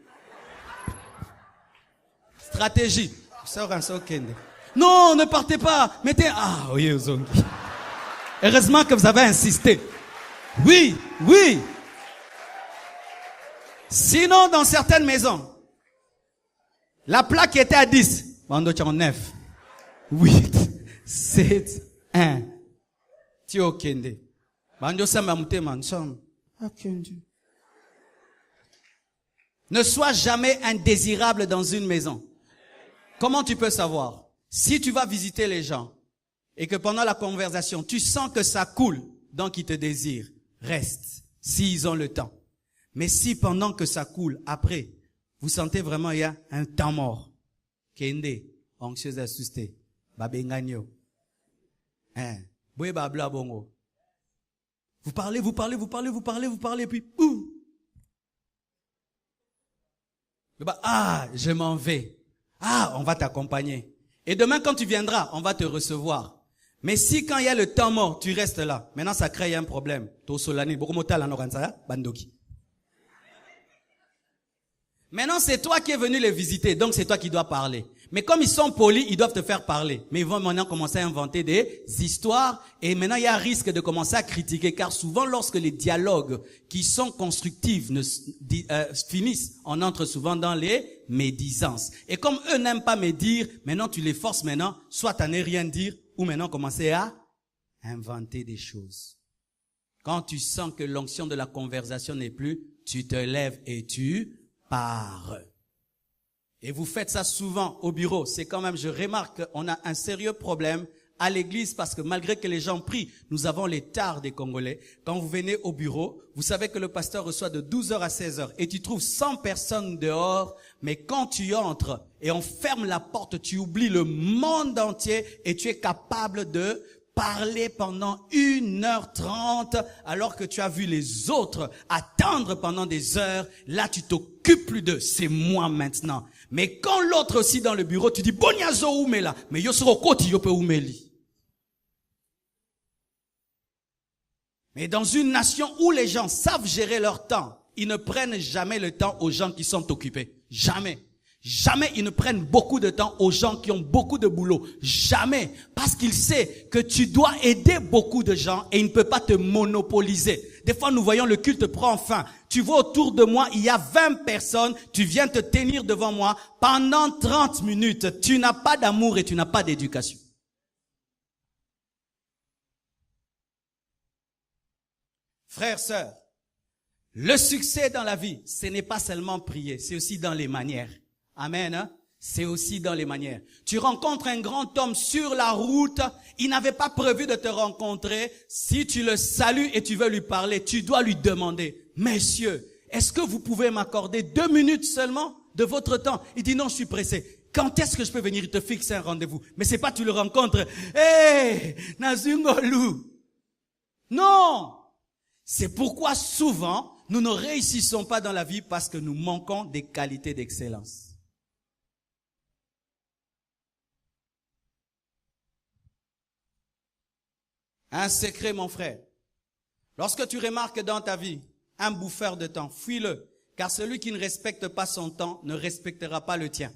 Stratégie. Oselo kanso okende. Non, ne partez pas. Mettez oui, Ozongi. Heureusement que vous avez insisté. Oui, oui. Sinon, dans certaines maisons, la plaque était à 10. Bando tchon 9. 8, 7, 1. Tio okende. Bando samba mutema nsam. Okende. Ne sois jamais indésirable dans une maison. Comment tu peux savoir? Si tu vas visiter les gens et que pendant la conversation, tu sens que ça coule, donc ils te désirent, reste, s'ils ont le temps. Mais si pendant que ça coule, après, vous sentez vraiment il y a un temps mort, kende, anxieuse assustée, babenganyo, boye babla bongo. Vous parlez, puis boum. Je m'en vais. On va t'accompagner. Et demain, quand tu viendras, on va te recevoir. Mais si quand il y a le temps mort, tu restes là, maintenant ça crée un problème. Maintenant, c'est toi qui es venu les visiter, donc c'est toi qui dois parler. Mais comme ils sont polis, ils doivent te faire parler. Mais ils vont maintenant commencer à inventer des histoires. Et maintenant, il y a un risque de commencer à critiquer. Car souvent, lorsque les dialogues qui sont constructifs finissent, on entre souvent dans les médisances. Et comme eux n'aiment pas médire, maintenant tu les forces maintenant, soit à ne rien dire, ou maintenant commencer à inventer des choses. Quand tu sens que l'onction de la conversation n'est plus, tu te lèves et tu pars. Et vous faites ça souvent au bureau. C'est quand même, je remarque qu'on a un sérieux problème à l'église parce que malgré que les gens prient, nous avons les tares des Congolais. Quand vous venez au bureau, vous savez que le pasteur reçoit de 12h à 16h et tu trouves 100 personnes dehors, mais quand tu entres et on ferme la porte, tu oublies le monde entier et tu es capable de parler pendant 1h30 alors que tu as vu les autres attendre pendant des heures. Là, tu t'occupes plus d'eux. C'est moi maintenant. Mais quand l'autre aussi dans le bureau, tu dis, Bonyazo oumela, mais yosoro koti yope oumeli. Mais dans une nation où les gens savent gérer leur temps, ils ne prennent jamais le temps aux gens qui sont occupés. Jamais. Jamais ils ne prennent beaucoup de temps aux gens qui ont beaucoup de boulot. Jamais. Parce qu'ils savent que tu dois aider beaucoup de gens et il ne peut pas te monopoliser. Des fois, nous voyons le culte prend fin. Tu vois autour de moi, il y a 20 personnes. Tu viens te tenir devant moi pendant 30 minutes. Tu n'as pas d'amour et tu n'as pas d'éducation. Frères, sœurs, le succès dans la vie, ce n'est pas seulement prier, c'est aussi dans les manières. Amen. Hein? C'est aussi dans les manières. Tu rencontres un grand homme sur la route, il n'avait pas prévu de te rencontrer. Si tu le salues et tu veux lui parler, tu dois lui demander, messieurs, est-ce que vous pouvez m'accorder 2 minutes seulement de votre temps? Il dit non, je suis pressé. Quand est-ce que je peux venir? Il te fixe un rendez-vous. Mais c'est pas tu le rencontres. Hey, Nazungolu. Non. C'est pourquoi souvent, nous ne réussissons pas dans la vie parce que nous manquons des qualités d'excellence. Un secret, mon frère. Lorsque tu remarques dans ta vie un bouffeur de temps, fuis-le, car celui qui ne respecte pas son temps ne respectera pas le tien.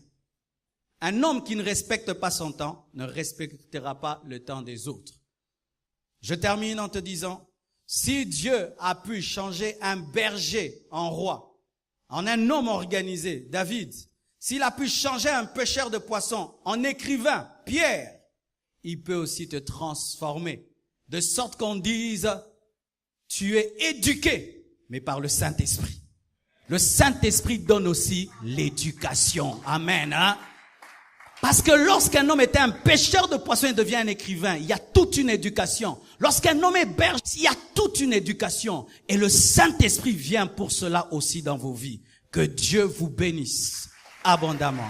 Un homme qui ne respecte pas son temps ne respectera pas le temps des autres. Je termine en te disant, si Dieu a pu changer un berger en roi, en un homme organisé, David, s'il a pu changer un pêcheur de poissons en écrivain, Pierre, il peut aussi te transformer. De sorte qu'on dise, tu es éduqué, mais par le Saint-Esprit. Le Saint-Esprit donne aussi l'éducation. Amen. Hein? Parce que lorsqu'un homme était un pêcheur de poissons et devient un écrivain, il y a toute une éducation. Lorsqu'un homme est berger, il y a toute une éducation. Et le Saint-Esprit vient pour cela aussi dans vos vies. Que Dieu vous bénisse abondamment.